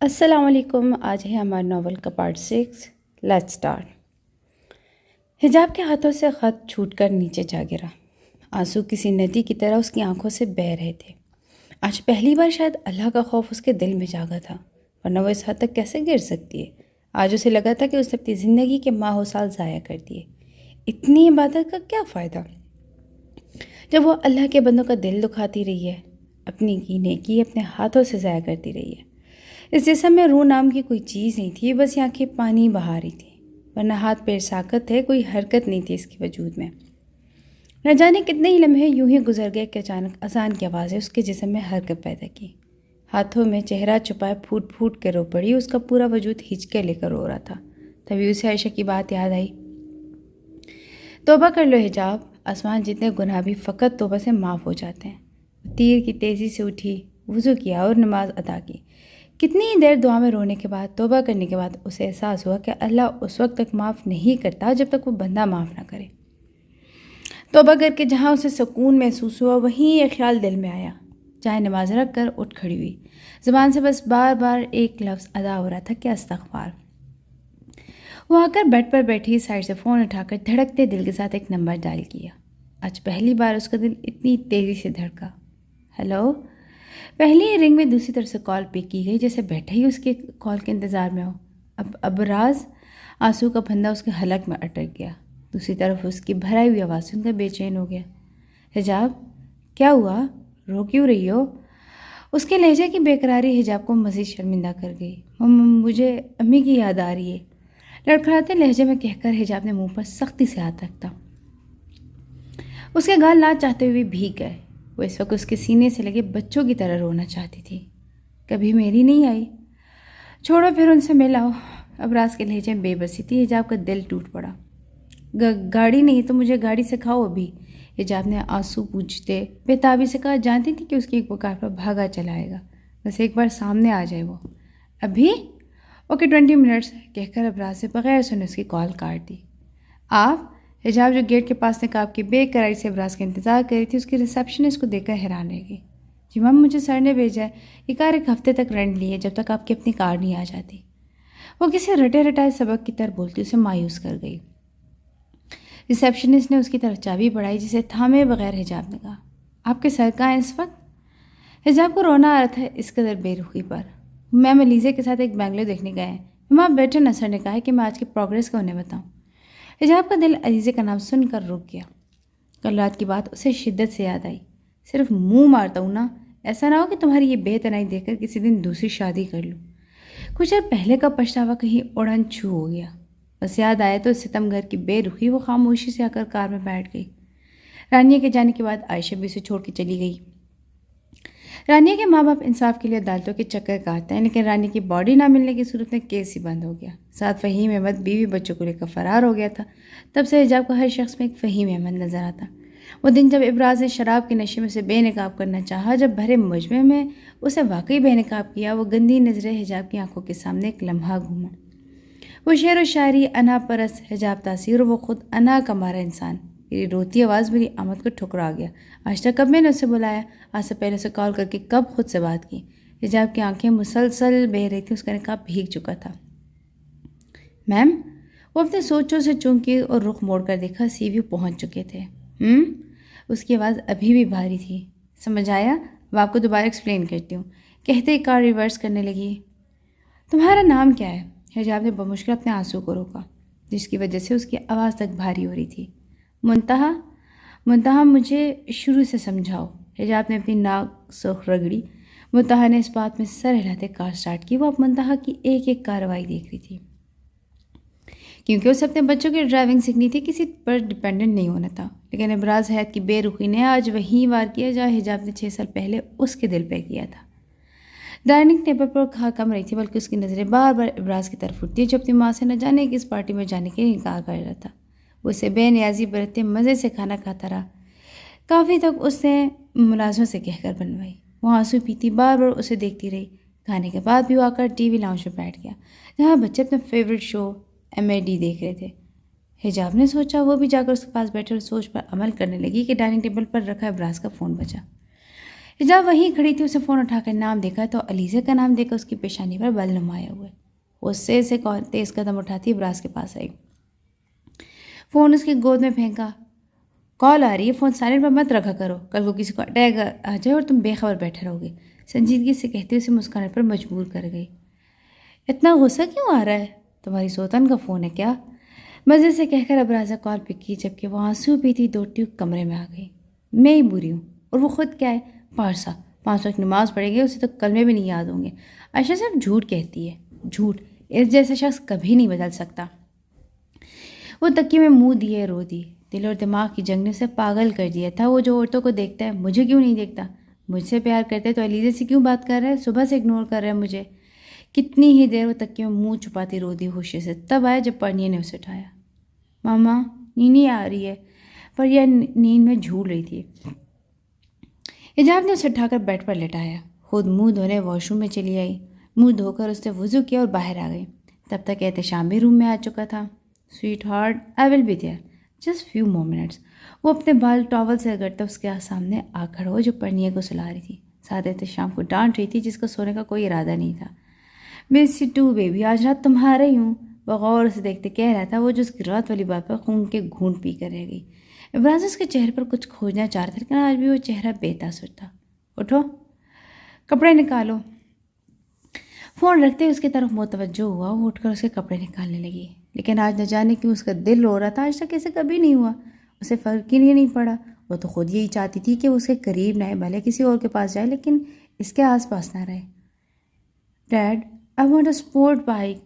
السلام علیکم. آج ہے ہمارا ناول کا پارٹ 6. Let's start. حجاب کے ہاتھوں سے خط چھوٹ کر نیچے جا گرا. آنسو کسی ندی کی طرح اس کی آنکھوں سے بہہ رہے تھے. آج پہلی بار شاید اللہ کا خوف اس کے دل میں جاگا تھا، ورنہ وہ اس حد تک کیسے گر سکتی ہے. آج اسے لگا تھا کہ اس نے اپنی زندگی کے ماہ و سال ضائع کر دیے. اتنی عبادت کا کیا فائدہ جب وہ اللہ کے بندوں کا دل دکھاتی رہی ہے، اپنی کی نیکی اپنے ہاتھوں سے ضائع کرتی رہی ہے. اس جسم میں روح نام کی کوئی چیز نہیں تھی، بس آنکھیں پانی بہا رہی تھیں، ورنہ ہاتھ پیر ساکت تھے، کوئی حرکت نہیں تھی اس کے وجود میں. نہ جانے کتنے ہی لمحے یوں ہی گزر گئے کہ اچانک اذان کی آوازیں اس کے جسم میں حرکت پیدا کی. ہاتھوں میں چہرہ چھپائے پھوٹ پھوٹ کے رو پڑی. اس کا پورا وجود ہچکے لے کر رو رہا تھا. تبھی اسے عائشہ کی بات یاد آئی. توبہ کر لو حجاب، آسمان جتنے گناہ بھی فقط توبہ سے معاف ہو جاتے ہیں. تیر کی تیزی سے اٹھی، وضو کیا اور نماز ادا کی. کتنی ہی دیر دعا میں رونے کے بعد، توبہ کرنے کے بعد اسے احساس ہوا کہ اللہ اس وقت تک معاف نہیں کرتا جب تک وہ بندہ معاف نہ کرے. توبہ کر کے جہاں اسے سکون محسوس ہوا، وہیں یہ خیال دل میں آیا. چائے نماز رکھ کر اٹھ کھڑی ہوئی. زبان سے بس بار بار ایک لفظ ادا ہو رہا تھا کہ استغفار. وہ آ کر بیڈ پر بیٹھی، سائڈ سے فون اٹھا کر دھڑکتے دل کے ساتھ ایک نمبر ڈائل کیا. آج پہلی بار اس کا دل اتنی تیزی سے دھڑکا. ہیلو. پہلی رنگ میں دوسری طرف سے کال پک کی گئی، جیسے بیٹھا ہی اس کے کال کے انتظار میں ہو. ابراز آنسو کا پھندا اس کے حلق میں اٹک گیا. دوسری طرف اس کی بھرائی ہوئی آواز سن کر بے چین ہو گیا. حجاب، کیا ہوا؟ رو کیوں رہی ہو؟ اس کے لہجے کی بے قراری حجاب کو مزید شرمندہ کر گئی. مجھے امی کی یاد آ رہی ہے، لڑکھڑاتے لہجے میں کہہ کر حجاب نے منہ پر سختی سے ہاتھ رکھا. اس کے گال ناچ چاہتے ہوئے بھیگ گئے. وہ اس وقت اس کے سینے سے لگے بچوں کی طرح رونا چاہتی تھی. کبھی میری نہیں آئی؟ چھوڑو پھر ان سے ملاؤ. ابراز کے لہجے میں بے بسی تھی. حجاب کا دل ٹوٹ پڑا. گاڑی نہیں تو مجھے گاڑی سکھاؤ ابھی، حجاب نے آنسو پوچھتے بےتابی سے کہا. جانتی تھی کہ اس کی ایک وقار پر بھاگا چلائے گا، بس ایک بار سامنے آ جائے. وہ ابھی؟ اوکے 20 منٹس کہہ کر ابراز سے بغیر سنے اس کی کال کاٹ دی. آپ؟ حجاب جو گیٹ کے پاس نقاب کی بے قراری سے ابراز کا انتظار کر رہی تھی، اس کی ریسیپشنسٹ کو دیکھ کر حیران رہ گئی. جی میم، مجھے سر نے بھیجا ہے. یہ کار ایک ہفتے تک رینٹ لی ہے، جب تک آپ کی اپنی کار نہیں آ جاتی. وہ کسی رٹے رٹائے سبق کی طرح بولتی اسے مایوس کر گئی. ریسیپشنسٹ نے اس کی طرف چابی بڑھائی، جسے تھامے بغیر حجاب نے کہا. آپ کے سر کہاں ہیں اس وقت؟ حجاب کو رونا آ رہا تھا اس قدر بے رخی پر. میم علیزے کے ساتھ ایک بنگلو دیکھنے گئے ہیں. میم آپ بیٹھے نا، سر نے کہا ہے کہ میں آج کی پروگریس کو انہیں بتاؤں. حجاب کا دل علیزے کا نام سن کر رک گیا. کل رات کی بات اسے شدت سے یاد آئی. صرف منہ مارتا ہوں نا، ایسا نہ ہو کہ تمہاری یہ بے تنائی دیکھ کر کسی دن دوسری شادی کر لوں. کچھ دیر پہلے کا پچھتاوا کہیں اڑن چھو ہو گیا. بس یاد آیا تو ستم گھر کی بے رخی. وہ خاموشی سے آ کر کار میں بیٹھ گئی. رانیہ کے جانے کے بعد عائشہ بھی اسے چھوڑ کے چلی گئی. رانیہ کے ماں باپ انصاف کے لیے عدالتوں کے چکر کاٹتے ہیں، لیکن رانیہ کی باڈی نہ ملنے کی صورت میں کیس ہی بند ہو گیا. ساتھ فہیم احمد بیوی بچوں کو لے کر فرار ہو گیا تھا. تب سے حجاب کو ہر شخص میں ایک فہیم احمد نظر آتا. وہ دن جب ابراز نے شراب کے نشے میں اسے بے نقاب کرنا چاہا، جب بھرے مجمع میں اسے واقعی بے نقاب کیا، وہ گندی نظریں حجاب کی آنکھوں کے سامنے ایک لمحہ گھوما. وہ شعر و شاعری، انا پرست حجاب تاثیر، اور وہ خود انا کا مارا انسان. میری روتی آواز میری آمد کو ٹھکرا گیا. آج تک کب میں نے اسے بلایا؟ آج سے پہلے اسے کال کر کے کب خود سے بات کی؟ حجاب کی آنکھیں مسلسل بہہ رہی تھیں. اس کا نقاب بھیگ چکا تھا. میم؟ وہ اپنے سوچوں سے چونکی اور رخ موڑ کر دیکھا. سی ویو پہنچ چکے تھے. اس کی آواز ابھی بھی بھاری تھی. سمجھ آیا؟ اب آپ کو دوبارہ ایکسپلین کرتی ہوں، کہتے ہی کار ریورس کرنے لگی. تمہارا نام کیا ہے؟ حجاب نے بمشکل اپنے آنسو کو روکا، جس کی وجہ سے اس کی آواز تک بھاری ہو رہی تھی. منتہا مجھے شروع سے سمجھاؤ. حجاب نے اپنی ناک سرخ رگڑی. منتہا نے اس بات میں سر ہلاتے کار سٹارٹ کی. وہ اب منتہا کی ایک ایک کارروائی دیکھ رہی تھی، کیونکہ اسے اپنے بچوں کی ڈرائیونگ سیکھنی تھی، کسی پر ڈیپینڈنٹ نہیں ہونا تھا. لیکن ابراز حیات کی بے رخی نے آج وہیں وار کیا جہاں حجاب نے 6 سال پہلے اس کے دل پہ کیا تھا. ڈائننگ ٹیبل پر کھا کم رہی تھی، بلکہ اس کی نظریں بار بار ابراز کی طرف اٹھتی، جو اپنی ماں سے نہ جانے کس پارٹی میں جانے کے لیے انکار کر رہا تھا. وہ اسے بے نیازی برتتے مزے سے کھانا کھاتا رہا. کافی تک اس نے ملازمت سے کہہ کر بنوائی. وہ آنسو پیتی بار بار اسے دیکھتی رہی. کھانے کے بعد بھی وہ آ کر ٹی وی لاؤنج میں بیٹھ گیا، جہاں بچے اپنا فیوریٹ شو MAD دیکھ رہے تھے. حجاب نے سوچا. وہ بھی جا کر اس کے پاس بیٹھے اور سوچ پر عمل کرنے لگی کہ ڈائننگ ٹیبل پر رکھا ابراز کا فون بجا. حجاب وہیں کھڑی تھی، اسے فون اٹھا کر نام دیکھا تو علیزہ کا نام دیکھ کر اس کی پیشانی پر بل نمایاں ہوئے۔ غصے سے تیز قدم اٹھاتی ابراز کے پاس آئی، فون اس کی گود میں پھینکا۔ کال آ رہی ہے، فون سائلنٹ پر مت رکھا کرو، کل کو کسی کو اٹیک آ جائے اور تم بے خبر بیٹھے رہو گے، سنجیدگی سے کہتے اسے مسکرانے پر مجبور کر گئی۔ اتنا غصہ کیوں آ رہا ہے؟ تمہاری سوتن کا فون ہے کیا؟ مزے سے کہہ کر ابرازہ کال پک کی، جبکہ وہ آنسو پیتی دوڑتی کمرے میں آ گئی۔ میں ہی بری ہوں، اور وہ خود کیا ہے؟ پارسا، 5 وقت نماز پڑھے گی، اسے تو کلمے بھی نہیں یاد ہوں گے۔ عائشہ صرف جھوٹ کہتی ہے، جھوٹ اس جیسا شخص کبھی نہیں بدل سکتا۔ وہ تکیے میں منہ دیے رو دی۔ دل اور دماغ کی جنگ نے اسے پاگل کر دیا تھا۔ وہ جو عورتوں کو دیکھتا ہے، مجھے کیوں نہیں دیکھتا؟ مجھ سے پیار کرتے تو علیزہ سے کیوں بات کر رہا ہے؟ صبح سے اگنور کر رہا ہے مجھے۔ کتنی ہی دیر وہ تکیے میں منہ چھپاتی رو دی ہوشی سے، تب آیا جب پرنیا نے اسے اٹھایا۔ ماما نیند آ رہی ہے، پر یہ نیند میں جھول رہی تھی۔ حجاب نے اسے اٹھا کر بیڈ پر لٹایا، خود منہ دھونے واش روم میں چلی آئی۔ منہ دھو کر اس نے وضو کیا اور باہر آ گئی۔ تب تک احتشام بھی روم میں آ چکا تھا۔ Sweetheart, I will be there, just few more minutes. وہ اپنے بال ٹاول سے رگڑتا اس کے سامنے آ کھڑا ہو جو پرنیا کو سلا رہی تھی، ساتھ احتشام کو ڈانٹ رہی تھی جس کا سونے کا کوئی ارادہ نہیں تھا۔ مس یو ٹو بیبی، آج رات تمہارا ہی ہوں، بغور سے دیکھتے کہہ رہا تھا وہ جو اس کی رات والی بات پر خون کے گھونٹ پی کر رہ گئی۔ ابراز اس کے چہرے پر کچھ کھوجنا چاہ رہا تھا، لیکن آج بھی وہ چہرہ بے تاثر تھا۔ اٹھو، کپڑے نکالو۔ فون رکھتے اس کی طرف متوجہ ہوا، وہ اٹھ کر اس کے کپڑے نکالنے لگی، لیکن آج نہ جانے کیوں اس کا دل رو رہا تھا۔ آج تک ایسے کبھی نہیں ہوا، اسے فرق ہی نہیں پڑا۔ وہ تو خود یہی چاہتی تھی کہ وہ اس کے قریب نہ آئے، بھلے کسی اور کے پاس جائے لیکن اس کے آس پاس نہ رہے۔ Dad, I want a sport bike.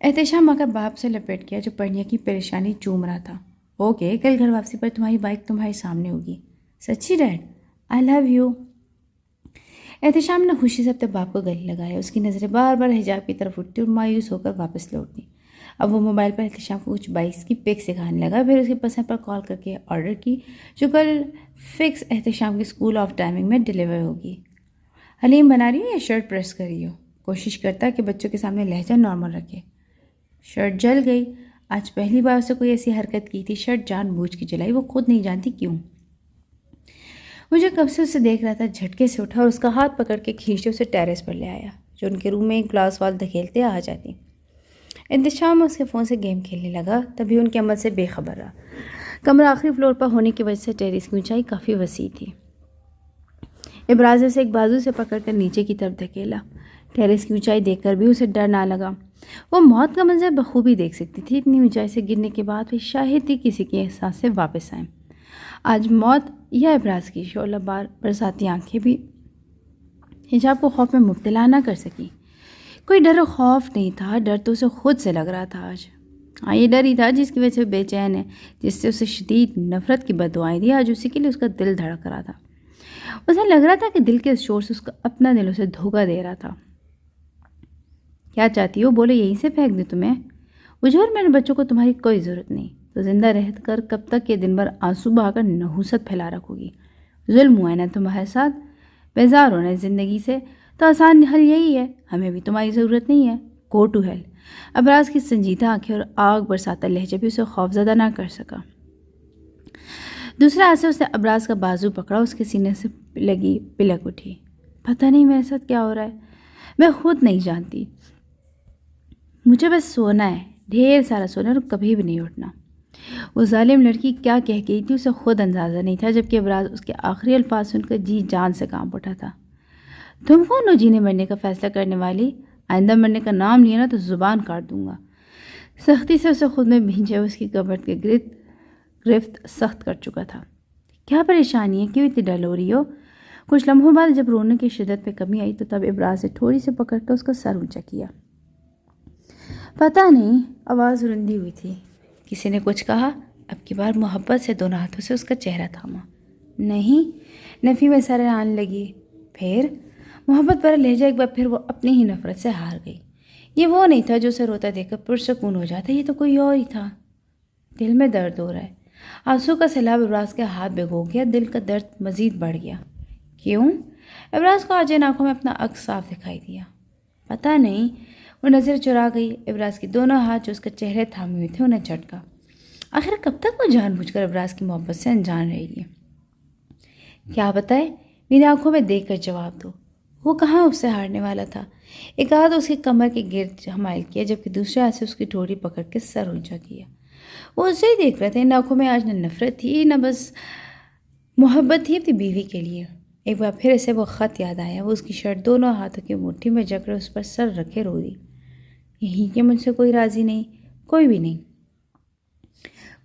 Ehtesham آ کر باپ سے لپیٹ کیا جو پرنیا کی پریشانی چوم رہا تھا۔ اوکے، کل گھر واپسی پر تمہاری بائک تمہارے سامنے ہوگی۔ سچی dad? I love you. Ehtesham نے خوشی سے اپنے باپ کو گلے لگایا، اس کی نظریں بار بار حجاب کی طرف اٹھتی اور مایوس ہو کر واپس لوٹتی۔ اب وہ موبائل پر احتشام کو کچھ بائکس کی پک سکھانے لگا، پھر اس کی پسند پر کال کر کے آرڈر کی جو کل فکس احتشام کی اسکول آف ٹائمنگ میں ڈیلیور ہوگی۔ حلیم بنا رہی ہو یا شرٹ پریس کر رہی ہو؟ کوشش کرتا کہ بچوں کے سامنے لہجہ نارمل رکھے۔ شرٹ جل گئی، آج پہلی بار اسے کوئی ایسی حرکت کی تھی۔ شرٹ جان بوجھ کے جلائی، وہ خود نہیں جانتی کیوں۔ مجھے کب سے اسے دیکھ رہا تھا، جھٹکے سے اٹھا اور اس کا ہاتھ پکڑ کے کھینچتے اسے ٹیرس پر لے آیا جو ان کے روم میں ایک گلاس وال دھکیلتے آ جاتی۔ انتشام اس کے فون سے گیم کھیلنے لگا، تبھی ان کے عمل سے بے خبر رہا۔ کمرہ آخری فلور پر ہونے کی وجہ سے ٹیرس کی اونچائی کافی وسیع تھی۔ ابراز سے ایک بازو سے پکڑ کر نیچے کی طرف دھکیلا۔ ٹیرس کی اونچائی دیکھ کر بھی اسے ڈر نہ لگا، وہ موت کا منظر بخوبی دیکھ سکتی تھی۔ اتنی اونچائی سے گرنے کے بعد بھی شاہد ہی کسی کے احساس سے واپس آئیں۔ آج موت یا ابراز کی شعلہ بار برساتی آنکھیں بھی حجاب کو خوف میں مبتلا نہ کر سکی۔ کوئی ڈر و خوف نہیں تھا، ڈر تو اسے خود سے لگ رہا تھا آج۔ ہاں، یہ ڈر ہی تھا جس کی وجہ سے بے چین ہے، جس سے اسے شدید نفرت کی بددعائیں دی۔ آج اسی کے لیے اس کا دل دھڑک رہا تھا۔ اسے لگ رہا تھا کہ دل کے اس شور سے اس کا اپنا دل اسے دھوکہ دے رہا تھا۔ کیا چاہتی ہو؟ بولے، یہیں سے پھینک دوں تمہیں؟ مجھے اور میرے بچوں کو تمہاری کوئی ضرورت نہیں، تو زندہ رہ کر کب تک یہ دن بھر آنسو بہا کر نحوست پھیلا رکھو گی؟ ظلم ہوا ہے نا تمہارے ساتھ، بیزار ہونا ہے زندگی سے، تو آسان حل یہی ہے، ہمیں بھی تمہاری ضرورت نہیں ہے، گو ٹو ہیل۔ ابراز کی سنجیدہ آنکھیں اور آگ برساتا لہجہ بھی اسے خوفزدہ نہ کر سکا۔ دوسرے ہاتھ سے اس نے ابراز کا بازو پکڑا، اس کے سینے سے لگی پلک اٹھی۔ پتہ نہیں میرے ساتھ کیا ہو رہا ہے، میں خود نہیں جانتی۔ مجھے بس سونا ہے، ڈھیر سارا سونا، اور کبھی بھی نہیں اٹھنا۔ وہ ظالم لڑکی کیا کہہ گئی تھی اسے خود اندازہ نہیں تھا، جبکہ ابراز اس کے آخری الفاظ سن کر جی جان سے کانپ اٹھا تھا۔ تم کون ہو جینے مرنے کا فیصلہ کرنے والی؟ آئندہ مرنے کا نام لیا نا تو زبان کاٹ دوں گا۔ سختی سے اسے خود میں بھینچے اس کی کمر کے گرفت سخت کر چکا تھا۔ کیا پریشانی ہے؟ کیوں اتنی ڈل ہو رہی ہو؟ کچھ لمحوں بعد جب رونے کی شدت میں کمی آئی تو تب ابراز سے تھوڑی سے پکڑ کر اس کا سر اونچا کیا۔ پتہ نہیں، آواز رندی ہوئی تھی۔ کسی نے کچھ کہا؟ اب کی بار محبت سے دونوں ہاتھوں سے اس کا چہرہ تھاما۔ نہیں، نفی میں سر آنے لگی۔ پھر محبت پر لہجہ ایک بار پھر وہ اپنی ہی نفرت سے ہار گئی۔ یہ وہ نہیں تھا جو اسے روتا دیکھ کر پرسکون ہو جاتا، یہ تو کوئی اور ہی تھا۔ دل میں درد ہو رہا ہے۔ آنسو کا سیلاب ابراز کے ہاتھ بھگو گیا، دل کا درد مزید بڑھ گیا۔ کیوں؟ ابراز کو آج ان آنکھوں میں اپنا عکس صاف دکھائی دیا۔ پتہ نہیں، وہ نظر چرا گئی۔ ابراز کے دونوں ہاتھ جو اس کا چہرے تھامے ہوئے تھے انہیں جھٹکا۔ آخر کب تک وہ جان بوجھ کر ابراز کی محبت سے انجان رہے گی؟ کیا بتائے؟ میری آنکھوں میں دیکھ کر جواب دو۔ وہ کہاں اس سے ہارنے والا تھا۔ ایک ہاتھ اس کی کمر کے گرد حمائل کیا جبکہ دوسرے ہاتھ سے اس کی ٹھوڑی پکڑ کے سر اونچا کیا۔ وہ اسے ہی دیکھ رہے تھے۔ ان آنکھوں میں آج نہ نفرت تھی نہ بس محبت تھی اپنی بیوی کے لیے۔ ایک بار پھر اسے وہ خط یاد آیا۔ وہ اس کی شرٹ دونوں ہاتھوں کی مٹھی میں جکڑے اس پر سر رکھے رو دی۔ یہیں کہ مجھ سے کوئی راضی نہیں، کوئی بھی نہیں۔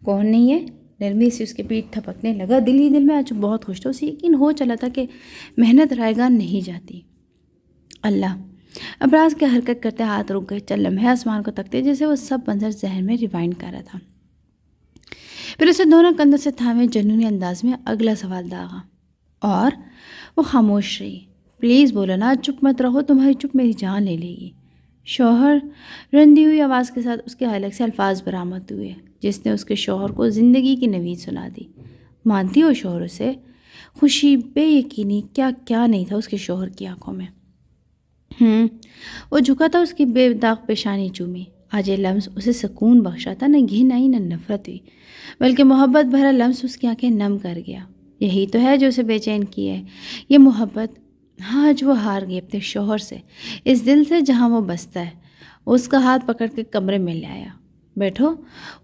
کون نہیں ہے؟ نرمی سے اس کی پیٹھ تھپکنے لگا۔ دل ہی دل میں آج بہت خوش تھا۔ اسے یقین ہو چلا تھا کہ محنت رائے گاں نہیں جاتی۔ اللہ! ابراز کے حرکت کرتے ہاتھ رک گئے۔ چند لمحے آسمان کو تکتے جیسے وہ سب منظر ذہن میں ریوائنڈ کر رہا تھا۔ پھر اسے دونوں کندھوں سے تھامے جنونی انداز میں اگلا سوال داغا اور وہ خاموش رہی۔ پلیز بولو نا، چپ مت رہو، تمہاری چپ میری جان لے لے گی۔ شوہر! رندی ہوئی آواز کے ساتھ اس کے حلق سے الفاظ برآمد ہوئے جس نے اس کے شوہر کو زندگی کی نوید سنا دی۔ مانتی ہو شوہر اسے؟ خوشی، بے یقینی، کیا کیا نہیں تھا اس کے شوہر کی آنکھوں میں۔ وہ جھکا تھا، اس کی بے داغ پیشانی چومی۔ آج یہ لمس اسے سکون بخشا تھا۔ نہ گھن آئی نہ نفرت ہوئی، بلکہ محبت بھرا لمس اس کی آنکھیں نم کر گیا۔ یہی تو ہے جو اسے بے چین کی ہے، یہ محبت۔ ہاں، آج وہ ہار گئی اپنے شوہر سے، اس دل سے جہاں وہ بستا ہے۔ اس کا ہاتھ پکڑ کے کمرے میں لے آیا۔ بیٹھو۔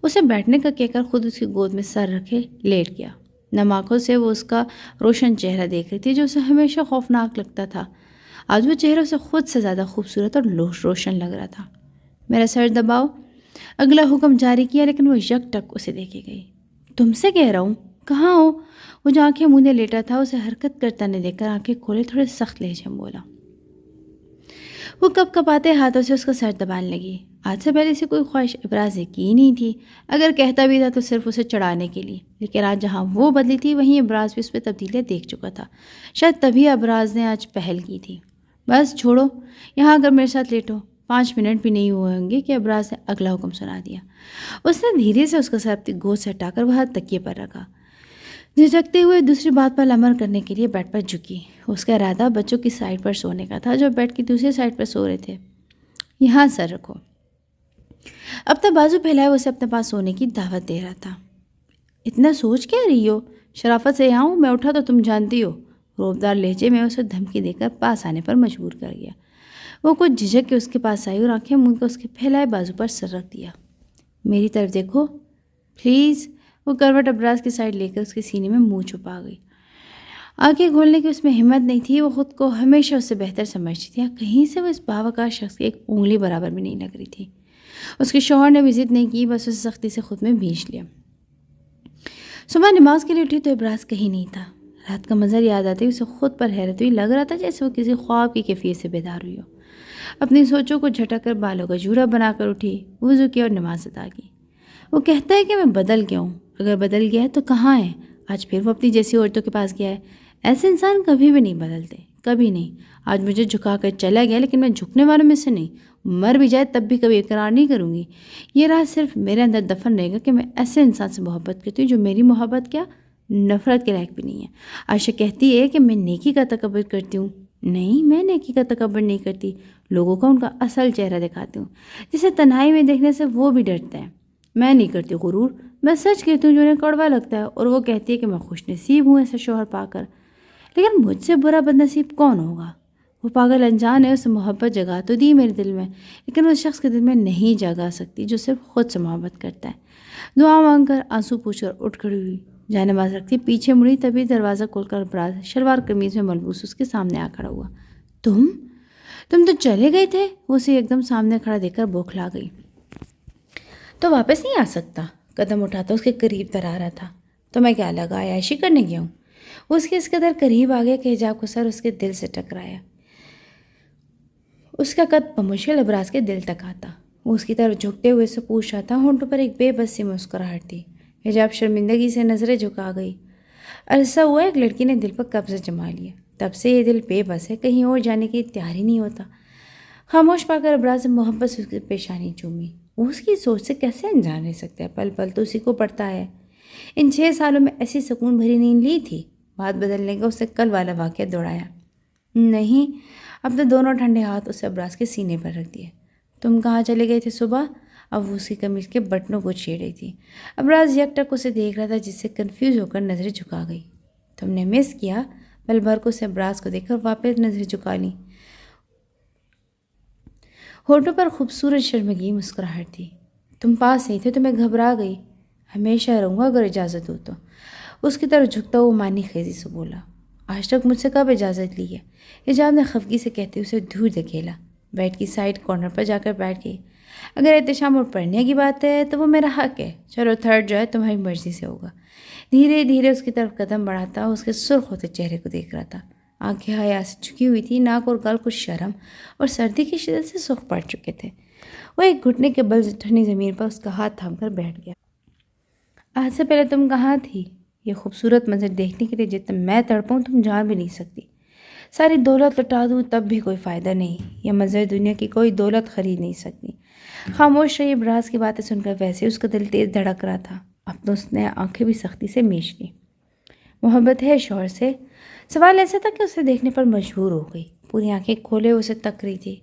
اسے بیٹھنے کا کہہ کر خود اس کی گود میں سر رکھے لیٹ گیا۔ نم آنکھوں سے وہ اس کا روشن چہرہ دیکھ رہی تھی جو اسے ہمیشہ خوفناک لگتا تھا۔ آج وہ چہرہ اسے خود سے زیادہ خوبصورت اور روشن لگ رہا تھا۔ میرا سر دباؤ، اگلا حکم جاری کیا، لیکن وہ یک ٹک اسے دیکھے گئی۔ تم سے کہہ رہا ہوں، کہاں ہو؟ وہ جو آنکھیں مودے لیٹا تھا اسے حرکت کرتا نہ دیکھ کر آنکھیں کھولے تھوڑے سخت لہجے میں بولا۔ وہ کپ کپاتے ہاتھوں سے اس کا سر دبانے لگی۔ آج سے پہلے سے کوئی خواہش ابراز کی ہی نہیں تھی۔ اگر کہتا بھی تھا تو صرف اسے چڑھانے کے لیے، لیکن آج جہاں وہ بدلی تھی وہیں ابراز بھی اس پہ تبدیلیاں دیکھ چکا تھا۔ شاید تبھی ابراز نے آج پہل کی تھی۔ بس چھوڑو، یہاں اگر میرے ساتھ لیٹو۔ 5 منٹ بھی نہیں ہوئے ہوں گے کہ ابراز نے اگلا حکم سنا دیا۔ اس نے دھیرے سے اس کا سر اپنی گود سے ہٹا کر وہ تکیے پر رکھا۔ جھجکتے ہوئے دوسری بات پر عمل کرنے کے لیے بیڈ پر جھکی۔ اس کا ارادہ بچوں کی سائڈ پر سونے کا تھا جو بیڈ کی دوسری سائڈ پر سو رہے تھے۔ یہاں سر رکھو۔ اب تک بازو پھیلائے اسے اپنے پاس سونے کی دعوت دے رہا تھا۔ اتنا سوچ کیا رہی ہو؟ شرافت سے یہاں ہوں، میں اٹھا تو تم جانتی ہو۔ روبدار لہجے میں اسے دھمکی دے کر پاس آنے پر مجبور کر گیا۔ وہ کچھ جھجک کے اس کے پاس آئی اور آنکھیں موند کر اس کے پھیلائے بازو پر سر رکھ دیا۔ میری طرف دیکھو پلیز۔ وہ کروٹ ابراز کی سائڈ لے کر اس کے سینے میں منہ چھپا گئی۔ آنکھیں کھولنے کی اس میں ہمت نہیں تھی۔ وہ خود کو ہمیشہ اس سے بہتر سمجھتی تھی۔ کہیں سے وہ اس باوقار شخص کی ایک انگلی برابر بھی نہیں لگ رہی تھی۔ اس کے شوہر نے بھی ضد نہیں کی، بس اسے سختی سے خود میں بھینچ لیا۔ صبح نماز کے لیے اٹھی تو ابراز کہیں نہیں تھا۔ رات کا منظر یاد آتے اسے خود پر حیرت ہوئی۔ لگ رہا تھا جیسے وہ کسی خواب کی کیفیت سے بیدار ہوئی ہو۔ اپنی سوچوں کو جھٹک کر بالوں کا جوڑا بنا کر اٹھی، وضو کیا اور نماز ادا کی۔ وہ کہتا ہے کہ میں بدل گیا ہوں۔ اگر بدل گیا ہے تو کہاں ہے؟ آج پھر وہ اپنی جیسی عورتوں کے پاس گیا ہے۔ ایسے انسان کبھی بھی نہیں بدلتے، کبھی نہیں۔ آج مجھے جھکا کر چلا گیا، لیکن میں جھکنے والوں میں سے نہیں۔ مر بھی جائے تب بھی کبھی اقرار نہیں کروں گی۔ یہ راز صرف میرے اندر دفن رہے گا کہ میں ایسے انسان سے محبت کرتی ہوں جو میری محبت کیا نفرت کے لائق بھی نہیں ہے۔ عائشہ کہتی ہے کہ میں نیکی کا تکبر کرتی ہوں۔ نہیں، میں نیکی کا تکبر نہیں کرتی، لوگوں کو ان کا اصل چہرہ دکھاتی ہوں، جسے تنہائی میں دیکھنے سے وہ بھی ڈرتے ہیں۔ میں نہیں کرتی غرور، میں سچ کہتی ہوں جو انہیں کڑوا لگتا ہے۔ اور وہ کہتی ہے کہ میں خوش نصیب ہوں ایسا شوہر پا کر، لیکن مجھ سے برا بد نصیب کون ہوگا؟ وہ پاگل انجان ہے، اسے محبت جگا تو دی میرے دل میں، لیکن اس شخص کے دل میں نہیں جگا سکتی جو صرف خود سے محبت کرتا ہے۔ دعا مانگ کر آنسو پوچھ کر اٹھ کھڑی ہوئی، جائے نماز رکھتی پیچھے مڑی، تبھی دروازہ کھول کر ابراز شلوار قمیض میں ملبوس اس کے سامنے آ کھڑا ہوا۔ تم تو چلے گئے تھے؟ وہ اسے ایک دم سامنے کھڑا دیکھ کر بوکھلا گئی۔ تو واپس نہیں آ سکتا؟ قدم اٹھاتا اس کے قریب تر آ رہا تھا۔ تو میں کیا لگا عیاشی کرنے گیا ہوں؟ وہ اس کے اس قدر قریب آ گیا کہ حجاب کو سر اس کے دل سے ٹکرایا۔ اس کا قد بمشکل ابراز کے دل تک آتا۔ وہ اس کی طرف جھکتے ہوئے سے پوچھ رہا تھا، ہونٹوں پر ایک بے بسی مسکراہٹ تھی۔ حجاب شرمندگی سے نظریں جھکا گئی۔ عرصہ ہوا ایک لڑکی نے دل پر قبضہ جما لیا، تب سے یہ دل بے بس ہے، کہیں اور جانے کی تیار ہی نہیں ہوتا۔ خاموش پا کر ابراز نے محبت سے اس کی پیشانی چومی۔ وہ اس کی سوچ سے کیسے انجان رہ سکتا ہے؟ پل پل تو اسی کو پڑتا ہے۔ ان 6 سالوں میں ایسی سکون بھری نیند لی تھی؟ بات بدلنے کا اسے کل والا واقعہ دوڑایا۔ نہیں، اپنے دونوں ٹھنڈے ہاتھ اسے ابراز کے سینے پر رکھ دیے۔ تم کہاں چلے گئے تھے صبح؟ اب وہ اس کی قمیض کے بٹنوں کو چھیڑ رہی تھی۔ ابراز یک ٹک اسے دیکھ رہا تھا، جس سے کنفیوز ہو کر نظریں جھکا گئی۔ تم نے مس کیا؟ پل بھر کو اسے ابراز کو دیکھ کر واپس نظر جھکا لی۔ ہونٹوں پر خوبصورت شرمگی مسکراہٹ تھی۔ تم پاس نہیں تھے تو میں گھبرا گئی۔ ہمیشہ رہوں گا اگر اجازت ہو تو۔ اس کی طرف جھکتا ہوا معنی خیزی سے بولا۔ آج تک مجھ سے کب اجازت لی ہے؟ حجاب نے خفگی سے کہتے اسے دور دھکیلا۔ بیڈ کی سائڈ کارنر پر جا کر بیٹھ گئی۔ اگر احتشام اور پڑھنے کی بات ہے تو وہ میرا حق ہے۔ چلو تھرڈ جو ہے تمہاری مرضی سے ہوگا۔ دھیرے دھیرے اس کی طرف قدم بڑھاتا اس کے سرخ ہوتے چہرے کو دیکھ رہا تھا۔ آنکھیں حیا سے جھکی ہوئی تھی، ناک اور گال کچھ شرم اور سردی کی شدت سے سرخ پڑ چکے تھے۔ وہ ایک گھٹنے کے بل ٹھنڈی زمین پر اس کا ہاتھ تھام کر بیٹھ گیا۔ آج سے پہلے تم کہاں تھی؟ یہ خوبصورت منظر دیکھنے کے لیے جتنا میں تڑپوں تم جان بھی نہیں سکتی۔ ساری دولت لٹا دوں تب بھی کوئی فائدہ نہیں۔ یہ منظر دنیا کی کوئی دولت خرید نہیں سکتی۔ خاموش رہی۔ ابراز کی باتیں سن کر ویسے اس کا دل تیز دھڑک رہا تھا۔ اب تو اس نے آنکھیں بھی سختی سے میچ لی۔ محبت ہے شوہر سے؟ سوال ایسا تھا کہ اسے دیکھنے پر مجبور ہو گئی۔ پوری آنکھیں کھولے اسے تک رہی تھی۔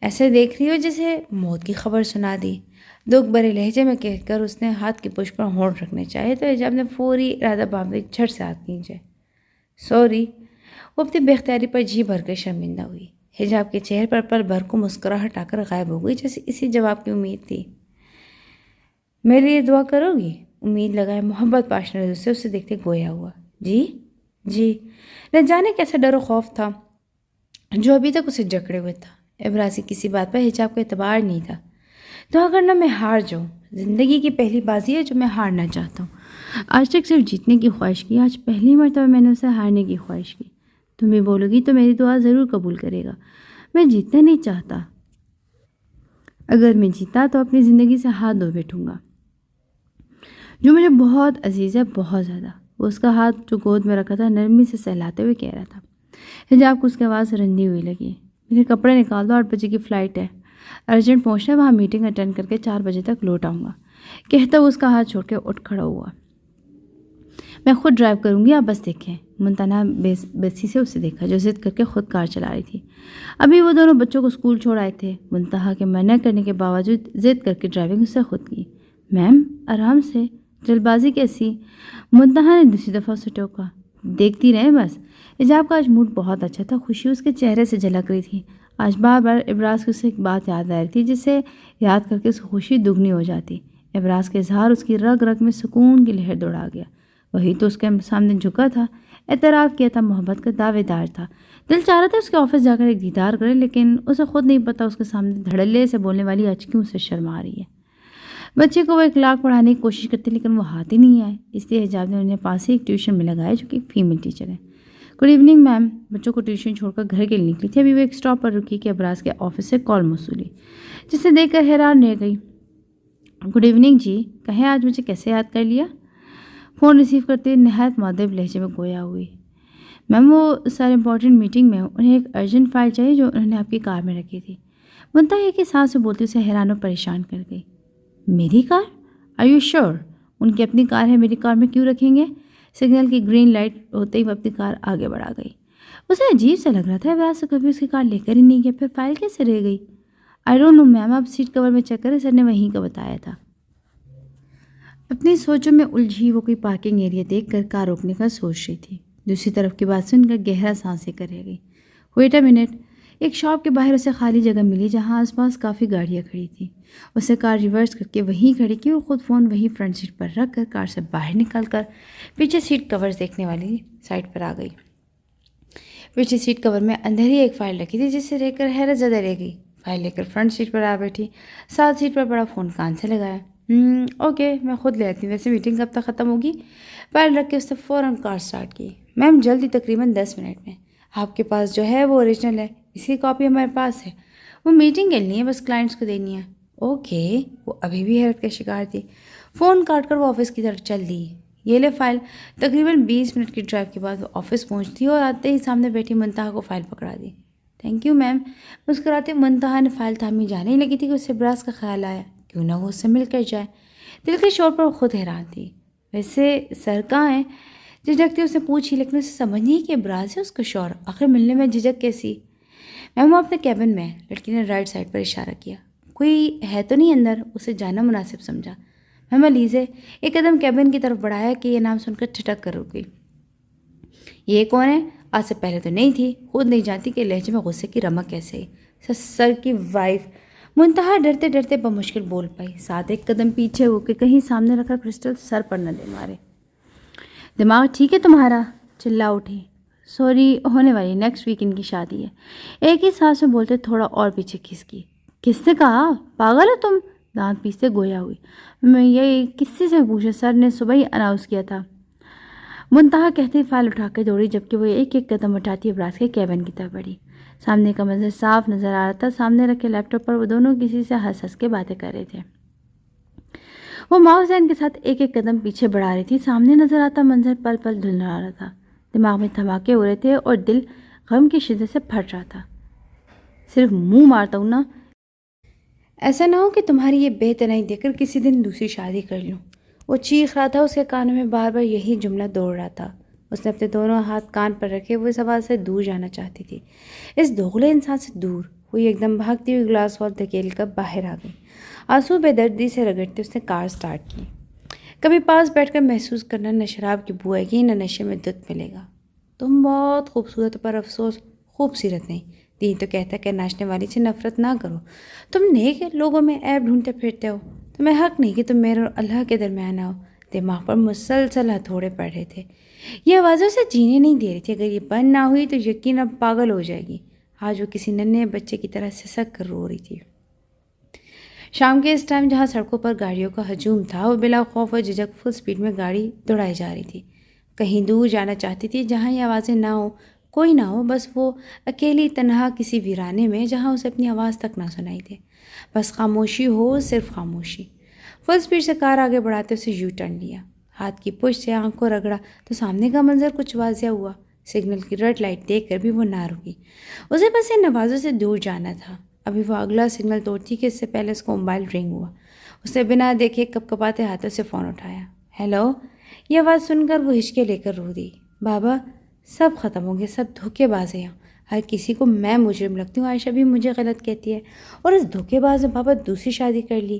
ایسے دیکھ رہی ہو جسے موت کی خبر سنا دی۔ دکھ بھرے لہجے میں کہہ کر اس نے ہاتھ کی پشت پر ہونٹ رکھنے چاہے تو حجاب نے فوری ارادہ باندھے جھٹ سے ہاتھ کھینچے۔ سوری۔ وہ اپنی بے اختیاری پر جی بھر کر شرمندہ ہوئی۔ حجاب کے چہرے پر پل بھر کو مسکراہٹ آ کر غائب ہو گئی، جیسے اسی جواب کی امید تھی۔ میرے لیے دعا کرو گی؟ امید لگائے محبت پاش نظر سے اسے دیکھتے گویا ہوا۔ جی جی۔ نہ جانے کیسا ڈر و خوف تھا جو ابھی تک اسے جکڑے ہوئے تھا۔ ابراز کی کسی بات پر حجاب کا اعتبار نہیں تھا۔ دعا کرنا میں ہار جاؤں۔ زندگی کی پہلی بازی ہے جو میں ہارنا چاہتا ہوں۔ آج تک صرف جیتنے کی خواہش کی، آج پہلی مرتبہ میں نے اسے ہارنے کی خواہش کی۔ تم بھی بولو گی تو میری دعا ضرور قبول کرے گا۔ میں جیتنا نہیں چاہتا۔ اگر میں جیتا تو اپنی زندگی سے ہاتھ دھو بیٹھوں گا، جو مجھے بہت عزیز ہے، بہت زیادہ۔ وہ اس کا ہاتھ جو گود میں رکھا تھا نرمی سے سہلاتے ہوئے کہہ رہا تھا۔ حجاب کو اس کی آواز رندی ہوئی لگی۔ میرے کپڑے نکال دو، 8 بجے کی فلائٹ ہے، ارجنٹ پہنچنا ہے، وہاں میٹنگ اٹینڈ کر کے 4 بجے تک لوٹ آؤں گا۔ کہتا وہ اس کا ہاتھ چھوڑ کے اٹھ کھڑا ہوا۔ میں خود ڈرائیو کروں گی، آپ بس دیکھیں۔ منتہا بسی سے اسے دیکھا جو ضد کر کے خود کار چلا رہی تھی۔ ابھی وہ دونوں بچوں کو اسکول چھوڑ آئے تھے۔ منتہا کے منع کرنے کے باوجود ضد کر کے ڈرائیونگ اس سے خود کی۔ میم آرام سے، جلد بازی کیسی؟ منتہا نے دوسری دفعہ اسے ٹوکا۔ دیکھتی رہیں بس۔ حجاب کا آج موڈ بہت اچھا تھا، خوشی اس کے چہرے سے جھلک رہی تھی۔ آج بار بار ابراز کو اسے ایک بات یاد آ رہی تھی جسے یاد کر کے اس کی خوشی دگنی ہو جاتی۔ ابراز کے اظہار اس کی رگ رگ میں سکون کی لہر دوڑا گیا۔ وہی تو اس کے سامنے جھکا تھا، اعتراف کیا تھا، محبت کا دعوے دار تھا۔ دل چاہ رہا تھا اس کے آفس جا کر ایک دیدار کرے، لیکن اسے خود نہیں پتا اس کے سامنے دھڑلے سے بولنے والی آج کیوں اسے شرم آ رہی ہے۔ بچے کو وہ اخلاق پڑھانے کی کوشش کرتے لیکن وہ ہاتھ ہی نہیں آئے۔ اس لیے حجاب نے انہیں پاس ہی ایک ٹیوشن میں لگایا جو کہ ایک فیمیل ٹیچر ہے۔ Good evening ma'am. بچوں کو ٹیوشن چھوڑ کر گھر کے لیے نکلی تھی، ابھی وہ ایک اسٹاپ پر رکی کہ ابراز کے آفس سے کال موصولی، جسے دیکھ کر حیران رہ گئی۔ گڈ ایوننگ جی، کہیں آج مجھے کیسے یاد کر لیا؟ فون ریسیو کرتے نہایت مؤدب لہجے میں گویا ہوئی۔ میم وہ سر امپورٹنٹ میٹنگ میں انہیں ایک ارجنٹ فائل چاہیے جو انہوں نے آپ کی کار میں رکھی تھی۔ منتہا کے سانس سے بولتے اسے حیران و پریشان کر گئی۔ میری کار؟ Are you sure? ان کی اپنی کار ہے، میری کار میں کیوں رکھیں گے؟ سگنل کی گرین لائٹ ہوتے ہی وہ اپنی کار آگے بڑھا گئی۔ اسے عجیب سا لگ رہا تھا، ابراز سے کبھی اس کی کار لے کر ہی نہیں گیا، پھر فائل کیسے رہ گئی؟ آئی ڈونٹ نو میم، آپ سیٹ کور میں چیک کریں، سر نے وہیں کا بتایا تھا۔ اپنی سوچوں میں الجھی وہ کوئی پارکنگ ایریا دیکھ کر کار روکنے کا سوچ رہی تھی۔ دوسری طرف کی بات سن کر گہرا سانس لے کر رہ گئی۔ Wait a minute. ایک شاپ کے باہر اسے خالی جگہ ملی جہاں آس پاس کافی گاڑیاں کھڑی تھیں۔ اسے کار ریورس کر کے وہیں کھڑی کی اور خود فون وہیں فرنٹ سیٹ پر رکھ کر کار سے باہر نکل کر پیچھے سیٹ کورز دیکھنے والی سائڈ پر آ گئی۔ پیچھے سیٹ کور میں اندھیری ایک فائل رکھی تھی جسے دیکھ کر حیرت زدہ رہ گئی۔ فائل لے کر فرنٹ سیٹ پر آ بیٹھی، ساتھ سیٹ پر بڑا فون کان سے لگایا۔ اوکے، میں خود لے آتی ہوں، ویسے میٹنگ کب تک ختم ہوگی؟ فائل رکھ کے اس نے فوراً کار سٹارٹ کی۔ میم جلدی، تقریباً 10 منٹ میں۔ آپ کے پاس جو ہے وہ اوریجنل ہے، اس کی کاپی ہمارے پاس ہے، وہ میٹنگ کے لیے بس کلائنٹس کو دینی ہے۔ اوکے، وہ ابھی بھی حیرت کا شکار تھی۔ فون کاٹ کر وہ آفس کی طرف چل دی۔ یہ لے فائل۔ تقریباً 20 منٹ کی ڈرائیو کے بعد وہ آفس پہنچتی اور آتے ہی سامنے بیٹھی منتہا کو فائل پکڑا دی۔ Thank you ma'am. مسکراتے منتہا نے فائل تھامی جانے ہی لگی تھی کہ اسے ابراز کا خیال آیا، کیوں نہ وہ اس سے مل کر جائے۔ دل کے شور پر وہ خود حیران تھی۔ ویسے سر کہاں ہیں؟ جھجکتی اس نے پوچھی، لیکن اسے سمجھ نہیں کہ ابراز ہے اس کا شوہر، آخر ملنے میں جھجک کیسی؟ میم وہ اپنے کیبن میں۔ لڑکی نے رائٹ سائڈ پر اشارہ کیا۔ کوئی ہے تو نہیں اندر؟ اسے جانا مناسب سمجھا۔ میم علیز ہے۔ ایک قدم کیبن کی طرف بڑھایا کہ یہ نام سن کر ٹھٹک کر رک گئی۔ یہ کون ہے؟ آج سے پہلے تو نہیں تھی. خود نہیں جانتی کہ لہجے میں غصے کی رمق کیسے ہے. سر کی وائف منتہا ڈرتے ڈرتے بمشکل بول پائی، ساتھ ایک قدم پیچھے ہو کے کہیں سامنے رکھا کرسٹل سر پر نہ دے مارے. دماغ ٹھیک ہے تمہارا؟ چلا اٹھی. سوری، ہونے والی نیکسٹ ویک ان کی شادی ہے. ایک ہی سانس میں بولتے تھوڑا اور پیچھے کھسکی. کس نے کہا؟ پاگل ہو تم؟ دانت پیستے گویا ہوئی. میں یہ کسی سے پوچھا، سر نے صبح ہی اناؤنس کیا تھا. منتہا کہتے فائل اٹھا کے دوڑی، جبکہ وہ ایک ایک قدم اٹھاتی ابراز کے کیبن کی طرف بڑھی. سامنے کا منظر صاف نظر آ رہا تھا. سامنے رکھے لیپ ٹاپ پر وہ دونوں کسی سے ہنس ہنس کے باتیں کر رہے تھے. وہ ماؤس ذہن کے ساتھ ایک ایک قدم پیچھے بڑھا رہی تھی. سامنے نظر آتا منظر پل پل دھندلا رہا تھا. دماغ میں دھماکے ہو رہے تھے اور دل غم کی شدت سے پھٹ رہا تھا. صرف منہ مارتا ہوں نا، ایسا نہ ہو کہ تمہاری یہ بے تنائی دیکھ کر کسی دن دوسری شادی کر لوں. وہ چیخ رہا تھا. اس کے کانوں میں بار بار یہی جملہ دوڑ رہا تھا. اس نے اپنے دونوں ہاتھ کان پر رکھے. وہ اس آواز سے دور جانا چاہتی تھی، اس دوغلے انسان سے دور. وہ ایک دم بھاگتی ہوئی گلاس وال دھکیل کر باہر آ گئی. آنسو بے دردی سے رگڑتے اس نے کار سٹارٹ کی. کبھی پاس بیٹھ کر محسوس کرنا، نہ شراب کی بو آئے گی نہ نشے میں دودھ ملے گا. تم بہت خوبصورت، پر افسوس خوبصورت نہیں. دین تو کہتا ہے کہ ناچنے والی سے نفرت نہ کرو. تم نیک لوگوں میں عیب ڈھونڈتے پھرتے ہو. تمہیں حق نہیں کہ تم میرے اور اللہ کے درمیان آؤ. دماغ پر مسلسل ہتھوڑے پڑ رہے تھے. یہ آوازوں سے جینے نہیں دے رہی تھی. اگر یہ بند نہ ہوئی تو یقیناً پاگل ہو جائے گی. آج وہ کسی ننھے بچے کی طرح سسک کر رو رہی تھی. شام کے اس ٹائم جہاں سڑکوں پر گاڑیوں کا ہجوم تھا، وہ بلا خوف و جھجک فل سپیڈ میں گاڑی دوڑائی جا رہی تھی. کہیں دور جانا چاہتی تھی جہاں یہ آوازیں نہ ہو، کوئی نہ ہو، بس وہ اکیلی تنہا کسی ویرانے میں جہاں اسے اپنی آواز تک نہ سنائی دے. بس خاموشی ہو، صرف خاموشی. فل سپیڈ سے کار آگے بڑھاتے اسے یو ٹرن لیا. ہاتھ کی پشت سے آنکھ کو رگڑا تو سامنے کا منظر کچھ واضح ہوا. سگنل کی ریڈ لائٹ دیکھ کر بھی وہ نہ رکی. اسے بس ان آوازوں سے دور جانا تھا. ابھی وہ اگلا سگنل توڑتی کہ اس سے پہلے اس کو موبائل رنگ ہوا. اس نے بنا دیکھے کپ کپاتے ہاتھوں سے فون اٹھایا. ہیلو. یہ آواز سن کر وہ ہچکے لے کر رو دی. بابا، سب ختم ہو گیا، سب دھوکے باز ہیں. ہر کسی کو میں مجرم لگتی ہوں. عائشہ بھی مجھے غلط کہتی ہے، اور اس دھوکے باز نے بابا دوسری شادی کر لی.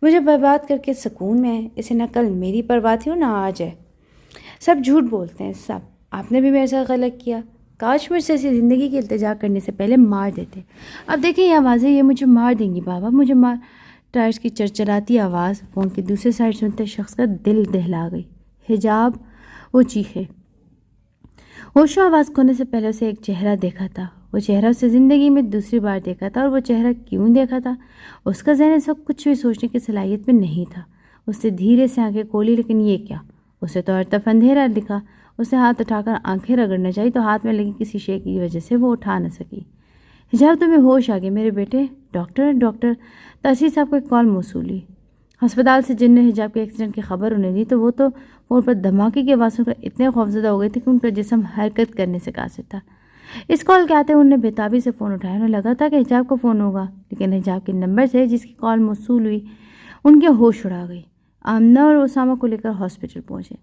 مجھے برباد کر کے سکون میں ہے. اسے نہ کل میری پرواہ تھی اور نہ آج ہے. سب جھوٹ بولتے ہیں، سب. آپ نے بھی میرے ساتھ غلط کیا. کاش مجھ سے ایسی زندگی کی التجا کرنے سے پہلے مار دیتے. اب دیکھیں یہ آوازیں، یہ مجھے مار دیں گی بابا، مجھے مار. ٹائرس کی چرچراتی آواز فون کی دوسرے سائڈ سنتے شخص کا دل دہلا گئی. حجاب. وہ چیخے. ہوش و آواز کھونے سے پہلے اسے ایک چہرہ دیکھا تھا. وہ چہرہ اسے زندگی میں دوسری بار دیکھا تھا. اور وہ چہرہ کیوں دیکھا تھا؟ اس کا ذہن اس وقت کچھ بھی سوچنے کی صلاحیت میں نہیں تھا. اس نے دھیرے سے آنکھیں کھولی. لیکن یہ کیا؟ اسے تو ہر طرف اندھیرا دکھا. اسے ہاتھ اٹھا کر آنکھیں رگڑنا چاہی تو ہاتھ میں لگی کسی شے کی وجہ سے وہ اٹھا نہ سکی. حجاب، تمہیں ہوش آ گئی میرے بیٹے؟ ڈاکٹر تحصیل صاحب کو ایک کال موصول ہوئی. ہسپتال سے جن نے حجاب کے ایکسیڈنٹ کی خبر انہیں دی تو وہ تو فون پر دھماکے کی آواز سن کر اتنے خوفزدہ ہو گئے تھے کہ ان کا جسم حرکت کرنے سے قاصر تھا. اس کال کے آتے انہوں نے بے تابی سے فون اٹھایا. انہیں لگا تھا کہ حجاب کو فون ہوگا، لیکن حجاب کے نمبر سے جس کی کال موصول ہوئی ان کے ہوش اڑا گئی. آمنہ اور اسامہ کو لے کر ہاسپٹل پہنچے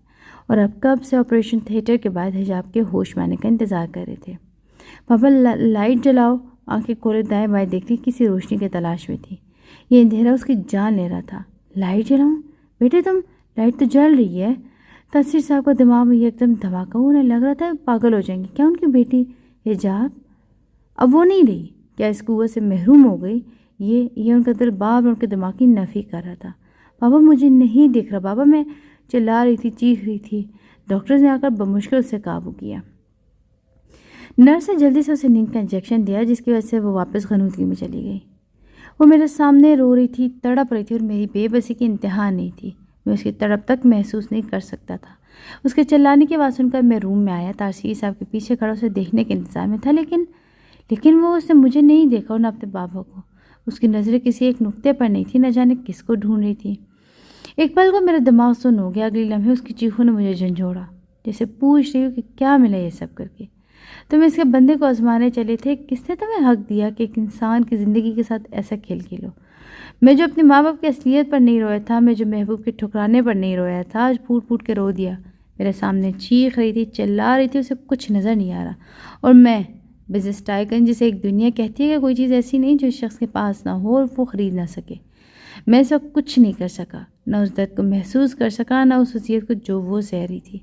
اور اب کب سے آپریشن تھیٹر کے بعد حجاب کے ہوش میں آنے کا انتظار کر رہے تھے. پاپا لائٹ جلاؤ. آنکھیں کھولے دائیں بائیں دیکھتی کسی روشنی کی تلاش میں تھی. یہ اندھیرا اس کی جان لے رہا تھا. لائٹ جلاؤں؟ بیٹے تم، لائٹ تو جل رہی ہے. تحصیل صاحب کا دماغ میں ایک دم دھماکہ ہوا. انہیں لگ رہا تھا پاگل ہو جائیں گے. کیا ان کی بیٹی حجاب اب وہ نہیں رہی؟ کیا اس قوت سے محروم ہو گئی؟ یہ ان کا دل بار بار ان کے دماغ کی نفی کر رہا تھا. بابا مجھے نہیں دیکھ رہا. بابا، میں چلا رہی تھی، چیخ رہی تھی. ڈاکٹر نے آ کر بمشکل اسے قابو کیا. نرس نے جلدی سے اسے نیند کا انجیکشن دیا، جس کی وجہ سے وہ واپس غنودگی میں چلی گئی. وہ میرے سامنے رو رہی تھی، تڑپ رہی تھی، اور میری بے بسی کی انتہا نہیں تھی. میں اس کی تڑپ تک محسوس نہیں کر سکتا تھا. اس کے چلانے کی آواز سن کر میں روم میں آیا. تحصیل صاحب کے پیچھے کھڑا اسے دیکھنے کے انتظار میں تھا، لیکن اس نے مجھے نہیں دیکھا اور نہ اپنے بابا کو. اس کی نظریں کسی ایک نقطے پر نہیں تھی. نہ جانے کس کو ڈھونڈ رہی تھی. ایک پل کو میرا دماغ سن ہو گیا. اگلی لمحے اس کی چیخوں نے مجھے جھنجھوڑا، جیسے پوچھ رہی ہوں کہ کیا ملا یہ سب کر کے. تم اس کے بندے کو آزمانے چلے تھے. کس نے تمہیں حق دیا کہ ایک انسان کی زندگی کے ساتھ ایسا کھیل کھیلو؟ میں جو اپنے ماں باپ کی اصلیت پر نہیں رویا تھا، میں جو محبوب کے ٹھکرانے پر نہیں رویا تھا، آج پھوٹ پھوٹ کے رو دیا. میرے سامنے چیخ رہی تھی، چلا رہی تھی. اسے کچھ نظر نہیں آ رہا. اور میں بزنس ٹائکن، جسے ایک دنیا کہتی ہے کہ کوئی چیز ایسی نہیں جو اس شخص کے پاس نہ ہو اور وہ خرید نہ سکے، میں اس وقت کچھ نہیں کر سکا. نہ اس درد کو محسوس کر سکا، نہ اس وصیت کو جو وہ سہ رہی تھی.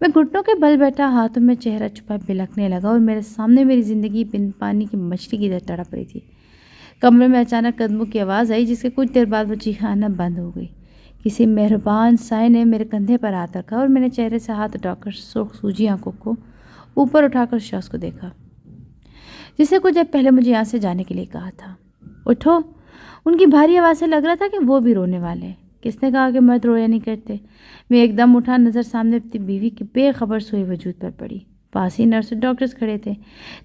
میں گھٹنوں کے بل بیٹھا ہاتھوں میں چہرہ چھپا بلکنے لگا اور میرے سامنے میری زندگی بن پانی کی مچھلی کی طرح تڑپ رہی تھی۔ کمرے میں اچانک قدموں کی آواز آئی جس کے کچھ دیر بعد وہ چیخانا بند ہو گئی۔ کسی مہربان سائے نے میرے کندھے پر ہاتھ رکھا اور میں نے چہرے سے ہاتھ اٹھا کر سرخ سوجی آنکھوں کو اوپر اٹھا کر شخص کو دیکھا جس نے کچھ دیر پہلے مجھے یہاں سے جانے کے لیے کہا تھا۔ اٹھو! ان کی بھاری آواز سے لگ رہا تھا کہ وہ بھی رونے والے ہیں۔ کس نے کہا کہ مرد رویا نہیں کرتے؟ میں ایک دم اٹھا، نظر سامنے اپنی بیوی کی بے خبر سوئے وجود پر پڑی۔ پاس ہی نرس اور ڈاکٹرز کھڑے تھے۔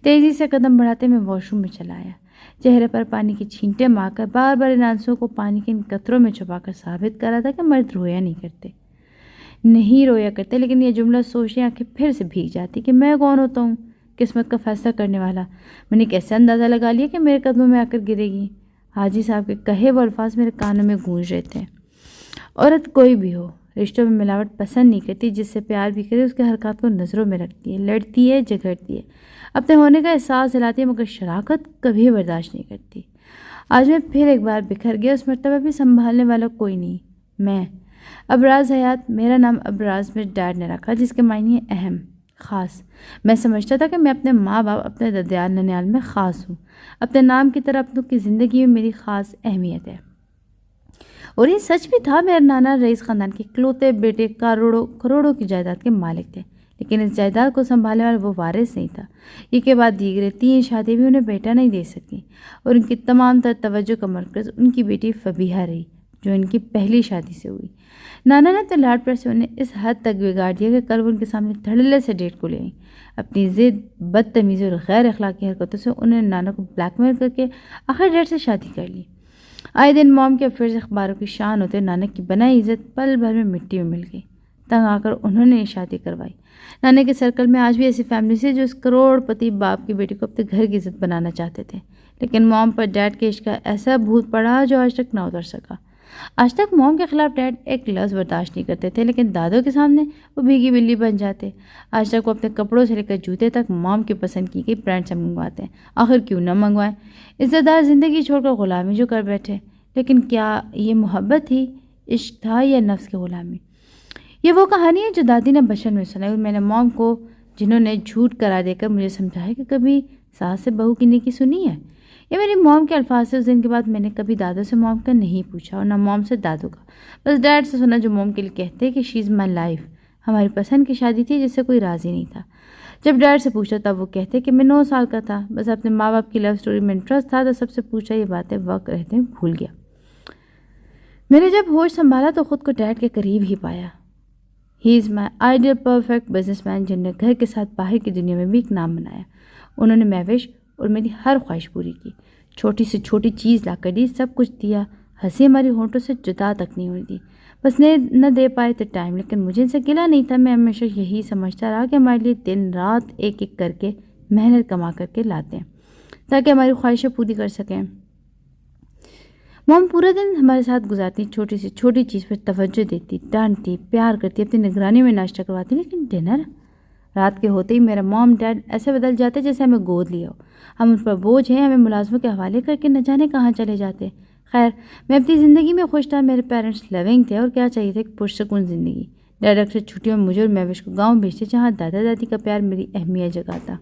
تیزی سے قدم بڑھاتے میں واش روم میں چلا آیا۔ چہرے پر پانی کی چھینٹیں مار کر بار بار ان آنسوؤں کو پانی کے ان قطروں میں چھپا کر ثابت کر رہا تھا کہ مرد رویا نہیں رویا کرتے، لیکن یہ جملہ سوچنے آنکھیں پھر سے بھیگ جاتی کہ میں کون ہوتا ہوں قسمت کا فیصلہ کرنے والا۔ میں نے کیسے اندازہ لگا لیا کہ میرے قدموں میں آ کر گرے گی؟ حاجی صاحب کے کہے وہ الفاظ میرے کانوں میں گونج رہے تھے۔ عورت کوئی بھی ہو، رشتوں میں ملاوٹ پسند نہیں کرتی۔ جس سے پیار بھی کرے اس کے حرکات کو نظروں میں رکھتی ہے، لڑتی ہے، جھگڑتی ہے، اپنے ہونے کا احساس دلاتی ہے، مگر شراکت کبھی برداشت نہیں کرتی۔ آج میں پھر ایک بار بکھر گیا۔ اس مرتبہ بھی سنبھالنے والا کوئی نہیں۔ میں ابراز حیات، میرا نام ابراز میرے ڈیڈ نے رکھا، جس کے معنی ہے اہم، خاص۔ میں سمجھتا تھا کہ میں اپنے ماں باپ، اپنے دادیال ننیال میں خاص ہوں۔ اپنے نام کی طرح اپنوں کی زندگی میں میری خاص اہمیت ہے۔ اور یہ سچ بھی تھا۔ میرے نانا رئیس خاندان کے اکلوتے بیٹے کروڑوں کی جائیداد کے مالک تھے، لیکن اس جائیداد کو سنبھالنے والا وہ وارث نہیں تھا۔ یہ کے بعد دیگرے 3 شادی بھی انہیں بیٹا نہیں دے سکی، اور ان کی تمام تر توجہ کا مرکز ان کی بیٹی فبیہہ رہی، جو ان کی پہلی شادی سے ہوئی۔ نانا نے اپنے لاڈ پیار سے انہیں اس حد تک بگاڑ دیا کہ کل وہ ان کے سامنے دھڑلے سے ڈیٹ کو لے آئیں۔ اپنی ضد، بدتمیزی اور غیر اخلاقی حرکتوں سے انہوں نے نانا کو بلیک میل کر کے آخر ڈیڈ سے شادی کر لی۔ آئے دن موم کے افیئرز اخباروں کی شان ہوتے، نانا کی بنائی عزت پل بھر میں مٹی میں مل گئی۔ تنگ آ کر انہوں نے شادی کروائی۔ نانے کے سرکل میں آج بھی ایسی فیملی سے جو اس کروڑ پتی باپ کی بیٹی کو اپنے گھر کی عزت بنانا چاہتے تھے، لیکن موم پر ڈیڈ کے عشق کا ایسا بھوت پڑا جو آج تک نہ اتر سکا۔ آج تک موم کے خلاف ڈیڈ ایک لفظ برداشت نہیں کرتے تھے، لیکن دادوں کے سامنے وہ بھیگی بلی بن جاتے۔ آج تک وہ اپنے کپڑوں سے لے کر جوتے تک موم کی پسند کی گئی برانڈ سے منگواتے ہیں۔ آخر کیوں نہ منگوائیں؟ عزت دار زندگی چھوڑ کر غلامی جو کر بیٹھے۔ لیکن کیا یہ محبت تھی، عشق تھا، یا نفس کی غلامی؟ یہ وہ کہانی ہے جو دادی نے بچپن میں سنائی، اور میں نے موم کو، جنہوں نے جھوٹ قرار دے کر مجھے سمجھایا کہ کبھی ساس سے بہو کی نیکی سنی ہے۔ یہ میری موم کے الفاظ سے۔ اس دن کے بعد میں نے کبھی دادوں سے موم کا نہیں پوچھا، اور نہ موم سے دادوں کا، بس ڈیڈ سے سنا، جو موم کے لیے کہتے کہ شی از مائی لائف۔ ہماری پسند کی شادی تھی جس سے کوئی راضی نہیں تھا۔ جب ڈیڈ سے پوچھا تب وہ کہتے کہ میں 9 سال کا تھا، بس اپنے ماں باپ کی لو سٹوری میں انٹرسٹ تھا، تو سب سے پوچھا یہ باتیں وقت رہتے میں بھول گیا۔ میں نے جب ہوش سنبھالا تو خود کو ڈیڈ کے قریب ہی پایا۔ ہی از مائی آئیڈیل پرفیکٹ بزنس مین، جن نے گھر کے ساتھ باہر کی دنیا میں بھی ایک نام بنایا۔ انہوں نے مہوش اور میری ہر خواہش پوری کی، چھوٹی سے چھوٹی چیز لا کر دی، سب کچھ دیا۔ ہنسی ہماری ہونٹوں سے جدا تک نہیں ہوئی تھی، بس نہ دے پائے تو ٹائم، لیکن مجھے ان سے گلہ نہیں تھا۔ میں ہمیشہ یہی سمجھتا رہا کہ ہمارے لیے دن رات ایک ایک کر کے محنت کما کر کے لاتے ہیں تاکہ ہماری خواہشیں پوری کر سکیں۔ موم پورا دن ہمارے ساتھ گزارتی، چھوٹی سے چھوٹی چیز پر توجہ دیتی، ڈانٹتی، پیار کرتی، اپنی نگرانی میں ناشتہ کرواتی، لیکن ڈنر رات کے ہوتے ہی میرا موم ڈیڈ ایسے بدل جاتے جیسے ہمیں گود لیا ہو۔ ہم ان پر بوجھ ہیں، ہمیں ملازموں کے حوالے کر کے نہ جانے کہاں چلے جاتے۔ خیر، میں اپنی زندگی میں خوش تھا۔ میرے پیرنٹس لونگ تھے، اور کیا چاہیے تھا، ایک پرسکون زندگی۔ ڈیڈ اکثر چھٹیوں میں مجھے اور مہوش کو گاؤں بھیجتے، جہاں دادا دادی کا پیار میری اہمیت جگاتا۔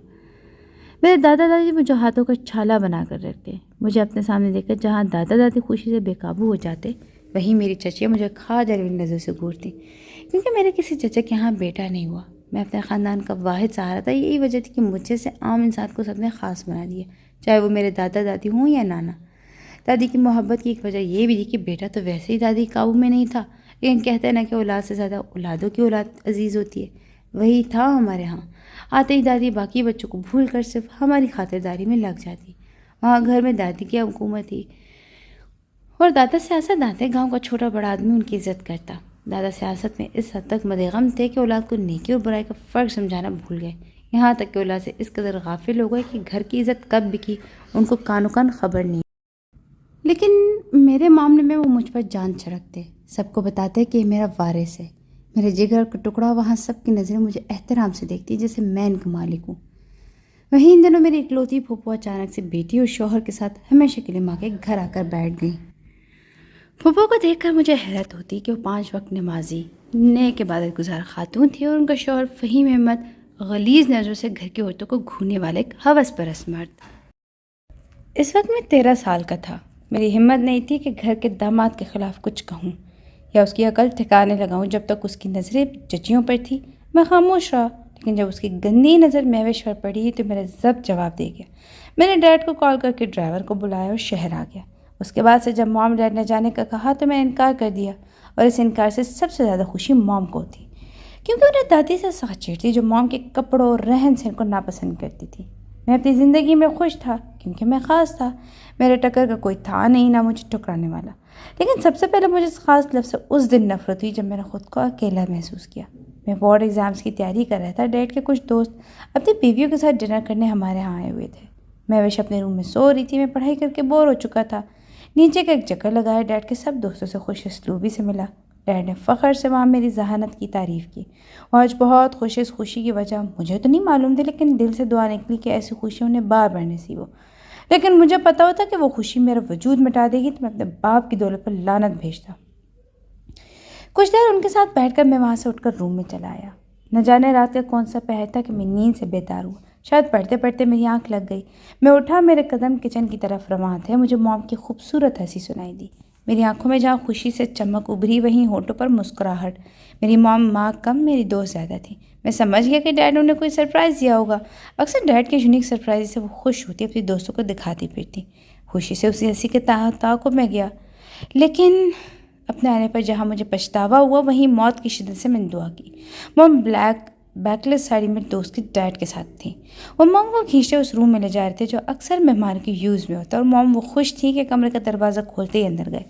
میرے دادا دادی مجھے ہاتھوں کا چھالا بنا کر رکھتے۔ مجھے اپنے سامنے دیکھ کر جہاں دادا دادی خوشی سے بے قابو ہو جاتے، وہیں میری چچیاں مجھے کھا جانے والی نظر سے گھورتی، کیونکہ میرے کسی چچا کے یہاں بیٹا نہیں ہوا۔ میں اپنے خاندان کا واحد سہارا تھا۔ یہی وجہ تھی کہ مجھے سے عام انسان کو سب نے خاص بنا دیا، چاہے وہ میرے دادا دادی ہوں یا نانا۔ دادی کی محبت کی ایک وجہ یہ بھی تھی کہ بیٹا تو ویسے ہی دادی قابو میں نہیں تھا، لیکن کہتے ہیں نا کہ اولاد سے زیادہ اولادوں کی اولاد عزیز ہوتی ہے، وہی تھا ہمارے ہاں۔ آتے ہی دادی باقی بچوں کو بھول کر صرف ہماری خاطرداری میں لگ جاتی۔ وہاں گھر میں دادی کی حکومت تھی، اور دادا سیاستداں تھے۔ گاؤں کا چھوٹا بڑا آدمی ان کی عزت کرتا۔ دادا سیاست میں اس حد تک مدغم تھے کہ اولاد کو نیکی اور برائی کا فرق سمجھانا بھول گئے، یہاں تک کہ اولاد سے اس قدر غافل ہو گئے کہ گھر کی عزت کب بکی ان کو کانوں کان خبر نہیں۔ لیکن میرے معاملے میں وہ مجھ پر جان چھڑکتے، سب کو بتاتے کہ یہ میرا وارث ہے، میرے جگر کا ٹکڑا۔ وہاں سب کی نظریں مجھے احترام سے دیکھتی جیسے میں ان کا مالک ہوں۔ وہیں ان دنوں میری اکلوتی پھوپھو اچانک سے بیٹی اور شوہر کے ساتھ ہمیشہ کے لیے ماں کے گھر آ کر بیٹھ گئی۔ پھوپھو کو دیکھ کر مجھے حیرت ہوتی کہ وہ 5 وقت نمازی، نیک عبادت گزار خاتون تھی اور ان کا شوہر فہیم احمد غلیظ نظروں سے گھر کی عورتوں کو گھورنے والا ایک ہوس پرست مرد۔ اس وقت میں 13 سال کا تھا۔ میری ہمت نہیں تھی کہ گھر کے داماد کے خلاف کچھ کہوں یا اس کی عقل ٹھکانے لگاؤں۔ جب تک اس کی نظریں چچیوں پر تھی میں خاموش رہا، لیکن جب اس کی گندی نظر مہوش پر پڑی تو میرا ضبط جواب دے گیا۔ میں نے ڈیڈ کو کال کر کے ڈرائیور کو بلایا اور شہر آ گیا۔ اس کے بعد سے جب موم ڈیڈ نے جانے کا کہا تو میں نے انکار کر دیا، اور اس انکار سے سب سے زیادہ خوشی موم کو تھی، کیونکہ انہیں دادی سے ساتھ چیڑتی جو موم کے کپڑوں اور رہن سہن کو ناپسند کرتی تھی۔ میں اپنی زندگی میں خوش تھا کیونکہ میں خاص تھا، میرے ٹکر کا کوئی تھا نہیں، نہ مجھے ٹکرانے والا۔ لیکن سب سے پہلے مجھے اس خاص لفظ سے اس دن نفرت ہوئی جب میں نے خود کو اکیلا محسوس کیا۔ میں بورڈ ایگزامز کی تیاری کر رہا تھا۔ ڈیڈ کے کچھ دوست اپنی بیویوں کے ساتھ ڈنر کرنے ہمارے یہاں آئے ہوئے تھے۔ میں ویش اپنے روم میں سو رہی تھی۔ میں پڑھائی کر کے بور ہو چکا تھا۔ نیچے کا ایک چکر لگایا، ڈیڈ کے سب دوستوں سے خوش اسلوبی سے ملا۔ ڈیڈ نے فخر سے وہاں میری ذہانت کی تعریف کی۔ وہ آج بہت خوش ہے۔ اس خوشی کی وجہ مجھے تو نہیں معلوم تھی، لیکن دل سے دعا نکلی کہ ایسی خوشی انہیں بار بار نصیب ہو۔ لیکن مجھے پتہ ہوتا کہ وہ خوشی میرا وجود مٹا دے گی تو میں اپنے باپ کی دولت پر لعنت بھیجتا۔ کچھ دیر ان کے ساتھ بیٹھ کر میں وہاں سے اٹھ کر روم میں چلا آیا۔ نہ جانے رات کا کون سا پہر تھا کہ میں نیند سے بیدار ہوا۔ شاید پڑھتے پڑھتے میری آنکھ لگ گئی۔ میں اٹھا، میرے قدم کچن کی طرف رواں تھے۔ مجھے موم کی خوبصورت ہنسی سنائی دی۔ میری آنکھوں میں جہاں خوشی سے چمک ابھری وہیں ہونٹوں پر مسکراہٹ۔ میری موم ماں کم، میری دوست زیادہ تھی۔ میں سمجھ گیا کہ ڈیڈ انہیں کوئی سرپرائز دیا ہوگا۔ اکثر ڈیڈ کے یونیک سرپرائز سے وہ خوش ہوتی، اپنی دوستوں کو دکھاتی پھرتی۔ خوشی سے اسی ہنسی کے تعاقب میں گیا، لیکن اپنے آنے پر جہاں مجھے پچھتاوا ہوا وہیں موت کی شدت سے میں نے دعا کی۔ موم بیک لیس ساڑی میں دوست کے ڈیڈ کے ساتھ تھیں۔ وہ موم کو کھینچتے اس روم میں لے جا رہے تھے جو اکثر مہمان کے یوز میں ہوتا ہے، اور موم وہ خوش تھی کہ کمرے کا دروازہ کھولتے ہی اندر گئے۔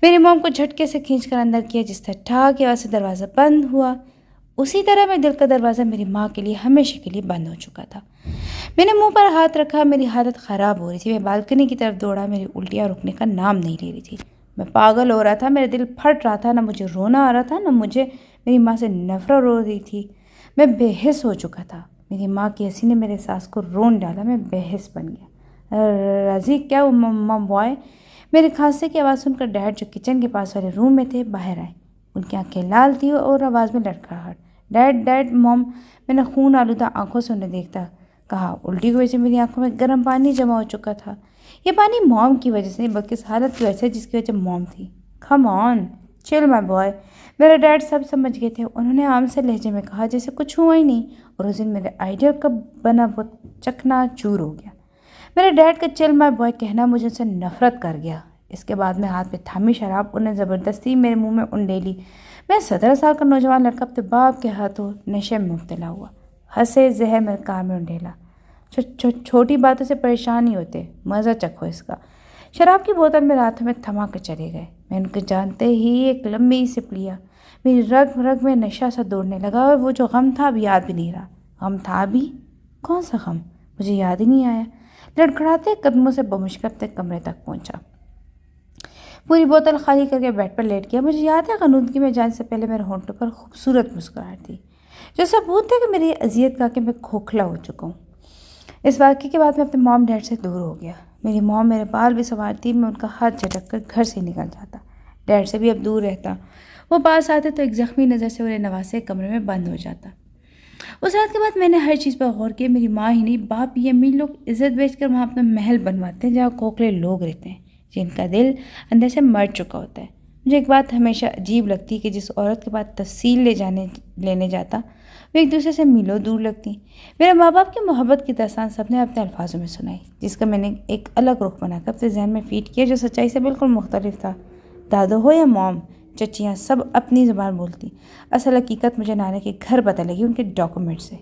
میری موم کو جھٹکے سے کھینچ کر اندر کیا، جس طرح ٹھا کی آواز سے دروازہ بند ہوا، اسی طرح میں دل کا دروازہ میری ماں کے لیے ہمیشہ کے لیے بند ہو چکا تھا۔ میں نے منہ پر ہاتھ رکھا، میری حالت خراب ہو رہی تھی۔ میں بالکنی کی طرف دوڑا، میری الٹیاں رکنے کا نام نہیں لے رہی تھی۔ میں پاگل ہو رہا تھا، میرے دل پھٹ رہا تھا، نہ مجھے رونا آ رہا تھا، نہ مجھے میری ماں سے نفرت ہو رہی تھی۔ میں بے حس ہو چکا تھا۔ میری ماں کی ہنسی نے میرے سانس کو رون ڈالا۔ میں بے حس بن گیا۔ راضی کیا مم بوائے؟ میرے کھانسے کی آواز سن کر ڈیڈ جو کچن کے پاس والے روم میں تھے باہر آئے۔ ان کی آنکھیں لال تھیں اور آواز میں لڑکھڑاہٹ۔ ڈیڈ موم، میں نے خون آلودہ آنکھوں سے انہیں دیکھتا کہا۔ الٹی کی وجہ سے میری آنکھوں میں گرم پانی جمع ہو چکا تھا۔ یہ پانی موم کی وجہ سے نہیں بلکہ اس حالت کی وجہ سے جس کی وجہ موم تھی۔ کم آن چل مائی بوائے۔ میرے ڈیڈ سب سمجھ گئے تھے۔ انہوں نے عام سے لہجے میں کہا جیسے کچھ ہوا ہی نہیں، اور اس دن میرے آئیڈیل کا بنا وہ چکنا چور ہو گیا۔ میرے ڈیڈ کا چل مائی بوائے کہنا مجھے ان سے نفرت کر گیا۔ اس کے بعد میں ہاتھ میں تھامی شراب انہیں زبردستی میرے منہ میں انڈیلی۔ میں 17 سال کا نوجوان لڑکا اپنے باپ کے ہاتھوں نشے میں مبتلا ہوا۔ ہنسے، زہر میرے کان میں انڈیلا۔ چھوٹی باتوں سے پریشان ہی ہوتے، مزہ چکھو اس کا۔ شراب کی بوتل میرے ہاتھوں میں تھما کر چلے گئے۔ میں ان کو جانتے ہی ایک لمبی سپ لیا۔ میری رگ رگ میں نشہ سا دوڑنے لگا، اور وہ جو غم تھا اب یاد بھی نہیں رہا۔ غم تھا بھی؟ کون سا غم؟ مجھے یاد ہی نہیں آیا۔ لڑکھڑاتے قدموں سے بمشکل اپنے کمرے تک پہنچا، پوری بوتل خالی کر کے بیڈ پر لیٹ گیا۔ مجھے یاد ہے غنودگی میں جانے سے پہلے میرے ہونٹوں پر خوبصورت مسکراہٹ تھی، جو ثبوت تھا کہ میری اذیت کا کہ میں کھوکھلا ہو چکا ہوں۔ اس واقعے کے بعد میں اپنے موم ڈیڈ سے دور ہو گیا۔ میری موم میرے بال بھی سنوارتی، میں ان کا ہاتھ جھٹک کر گھر سے نکل جاتا، ڈیڈ سے بھی اب دور رہتا۔ وہ پاس آتے تو ایک زخمی نظر سے انہیں نواسے کمرے میں بند ہو جاتا۔ اس رات کے بعد میں نے ہر چیز پر غور کیا۔ میری ماں ہی نہیں، باپ بھی، امی لوگ عزت بیچ کر وہاں اپنا محل بنواتے ہیں جہاں کھوکھلے لوگ رہتے ہیں جن کا دل اندر سے مر چکا ہوتا ہے۔ مجھے ایک بات ہمیشہ عجیب لگتی کہ جس عورت کے بعد تفصیل لینے جاتا وہ ایک دوسرے سے میلوں دور لگتی۔ میرے ماں باپ کی محبت کی داستان سب نے اپنے الفاظوں میں سنائی، جس کا میں نے ایک الگ رخ بنا کر اپنے ذہن میں فیڈ کیا جو سچائی سے بالکل مختلف تھا۔ دادو ہو یا موم، چچیاں سب اپنی زبان بولتی۔ اصل حقیقت مجھے نانا کے گھر پتہ لگی، ان کے ڈاکومنٹ سے۔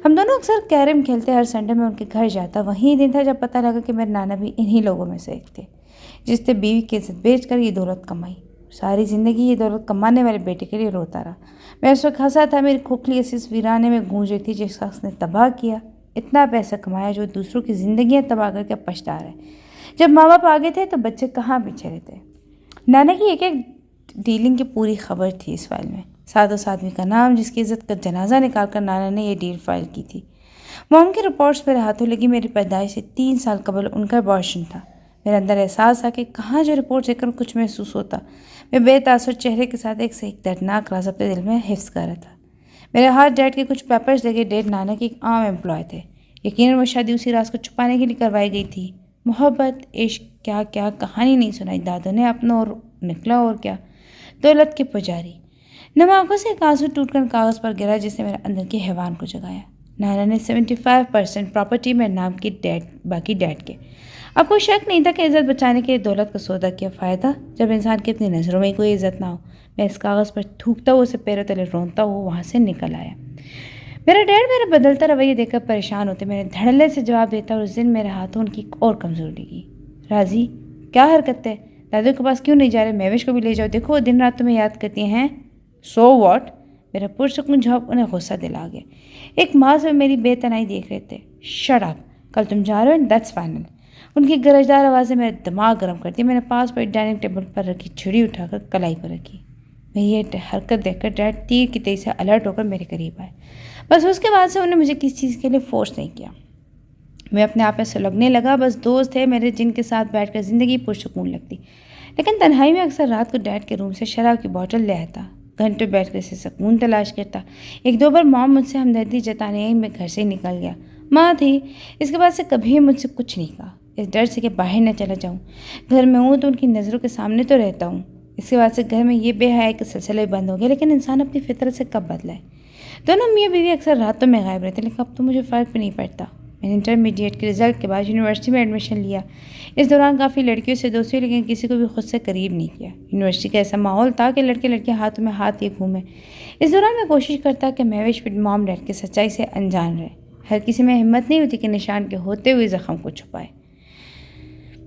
ہم دونوں اکثر کیرم کھیلتے، ہر سنڈے میں ان کے گھر جاتا۔ وہی دن تھا جب پتہ لگا کہ میرے نانا بھی انہی لوگوں میں سے ایک تھے جس نے بیوی کی عزت بیچ کر یہ دولت کمائی۔ ساری زندگی یہ دولت کمانے والے بیٹے کے لیے روتا رہا۔ میں اس وقت ہنسا تھا، میری کھوکھلی ہنسی اس ویرانے میں گونج رہی تھی جس شخص نے تباہ کیا، اتنا پیسہ کمایا جو دوسروں کی زندگیاں تباہ کر کے پچھتا رہے۔ جب ماں باپ آگے تھے تو بچے کہاں پیچھے رہتے۔ نانا کی ایک ڈیلنگ کی پوری خبر تھی اس فائل میں، ساتھ و ساتھ آدمی کا نام جس کی عزت کا جنازہ نکال کر نانا نے یہ ڈیل فائل کی تھی۔ موم کی رپورٹس میرے ہاتھوں لگی۔ میری پیدائش سے 3 سال قبل ان کا ابارشن تھا۔ میرے اندر احساس تھا کہ کہاں جو رپورٹ دیکھ کر کچھ محسوس ہوتا۔ میں بے تاثر چہرے کے ساتھ ایک سے ایک دردناک راز اپنے دل میں حفظ کر رہا تھا۔ میرے ہاتھ ڈیڈ کے کچھ پیپرز دیکھے۔ ڈیڈ نانا کی ایک عام امپلائی تھے۔ یقیناً وہ شادی اسی راز کو چھپانے کے لیے کروائی گئی تھی۔ محبت، عشق، کیا کیا کہانی نہیں سنائی دادوں نے اپنا، اور نکلا اور کیا، دولت کے پجاری۔ نم آنکھوں سے ایک آنسو ٹوٹ کر کاغذ پر گرا جس نے میرے اندر کے حیوان کو جگایا۔ نانا نے 75% پراپرٹی میرے نام کی، باقی ڈیڈ کے۔ اب کوئی شک نہیں تھا کہ عزت بچانے کے دولت کا سودا کیا فائدہ جب انسان کی اپنی نظروں میں کوئی عزت نہ ہو۔ میں اس کاغذ پر تھوکتا ہوا، اسے پیروں تلے رونتا ہوا وہاں سے نکل آیا۔ میرا ڈیڈ میرا بدلتا رویہ دیکھ کر پریشان ہوتے، میرے دھڑلے سے جواب دیتا، اور اس دن میرے ہاتھوں ان کی ایک اور کمزوری کی۔ راضی، کیا حرکت ہے؟ دادو کے پاس کیوں نہیں جا رہے؟ مہوش کو بھی لے جاؤ، دیکھو وہ دن رات تمہیں یاد کرتی ہیں۔ So what? میرا پرسکون جواب انہیں غصہ دلا گیا۔ ایک ماں سے میری بے تنائی دیکھ رہے تھے۔ شٹ اپ، کل تم جا رہے ہو، دیٹس فائنل۔ ان کی گرجدار آوازیں میرا دماغ گرم کرتی۔ میں نے پاس پڑی ڈائننگ ٹیبل پر رکھی چھڑی اٹھا کر کلائی پر رکھی۔ میری یہ حرکت دیکھ کر ڈیڈ تیر کی تیزی سے الرٹ ہو کر میرے قریب آئے۔ بس اس کے بعد سے انہوں نے مجھے کسی چیز کے لیے فورس نہیں کیا۔ میں اپنے آپ میں سلگنے لگا۔ بس دوست تھے میرے جن کے ساتھ بیٹھ کر زندگی پرسکون لگتی، لیکن تنہائی میں اکثر رات کو ڈیڈ کے روم سے شراب کی بوتل لے آتا، گھنٹوں بیٹھ کر اسے سکون تلاش کرتا۔ ایک دو بار مام مجھ سے ہمدردی جتانے میں گھر سے ہی نکل گیا۔ ماں تھی، اس کے بعد سے کبھی مجھ سے کچھ نہیں کہا، اس ڈر سے کہ باہر نہ چلا جاؤں۔ گھر میں ہوں تو ان کی نظروں کے سامنے تو رہتا ہوں۔ اس کے بعد سے گھر میں یہ بے حیائی کا سلسلہ بند ہو گیا، لیکن انسان اپنی فطرت سے کب بدلا ہے؟ دونوں میاں بیوی اکثر راتوں میں غائب رہتے، لیکن اب تو مجھے فرق بھی نہیں پڑتا۔ میں نے انٹرمیڈیٹ کے رزلٹ کے بعد یونیورسٹی میں ایڈمیشن لیا۔ اس دوران کافی لڑکیوں سے دوستی ہوئی، لیکن کسی کو بھی خود سے قریب نہیں کیا۔ یونیورسٹی کا ایسا ماحول تھا کہ لڑکے لڑکیاں ہاتھوں میں ہاتھ لیے گھومیں۔ اس دوران میں کوشش کرتا کہ مہوش بھی مام ڈیڈ کی سچائی سے انجان رہے۔ ہر کسی میں ہمت نہیں ہوتی کہ نشان کے ہوتے ہوئے زخم کو چھپائے۔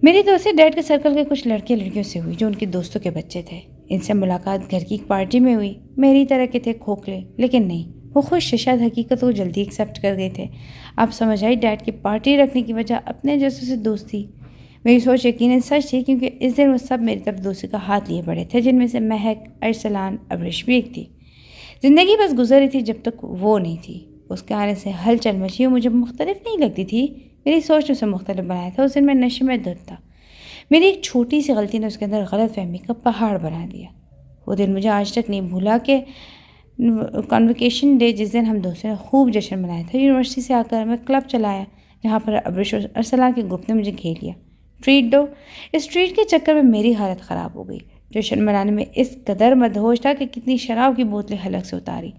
میری دوستی ڈیڈ کے سرکل کے کچھ لڑکے لڑکیوں سے ہوئی جو ان کے دوستوں کے بچے تھے۔ ان سے ملاقات گھر کی ایک پارٹی میں ہوئی۔ میری طرح کے تھے، کھوکھلے، لیکن نہیں، وہ خوش، شاید حقیقت کو جلدی ایکسیپٹ کر گئے تھے۔ اب سمجھ آئی ڈیڈ کی پارٹی رکھنے کی وجہ اپنے جیسوں سے دوستی۔ میری سوچ یقیناً سچ تھی، کیونکہ اس دن وہ سب میری طرف دوستی کا ہاتھ لیے بڑے تھے، جن میں سے مہک، ارسلان، ابرش بھی ایک تھی۔ زندگی بس گزر رہی تھی جب تک وہ نہیں تھی۔ اس کے آنے سے ہلچل مچی، مجھے مختلف نہیں لگتی تھی، میری سوچ نے اسے مختلف بنایا تھا۔ اس دن میں نشے میں دھت تھا۔ میری ایک چھوٹی سی غلطی نے اس کے اندر غلط فہمی کا پہاڑ بنا دیا۔ وہ دن مجھے آج تک نہیں بھولا کہ کنوکیشن ڈے، جس دن ہم دوستوں نے خوب جشن منایا تھا۔ یونیورسٹی سے آ کر ہمیں کلب چلایا، جہاں پر ابرش اور ارسلان کے گروپ نے مجھے گھیر لیا۔ ٹریٹ دو۔ اس ٹریٹ کے چکر میں میری حالت خراب ہو گئی۔ جشن منانے میں اس قدر مدہوش تھا کہ کتنی شراب کی بوتلیں حلق سے اتاری،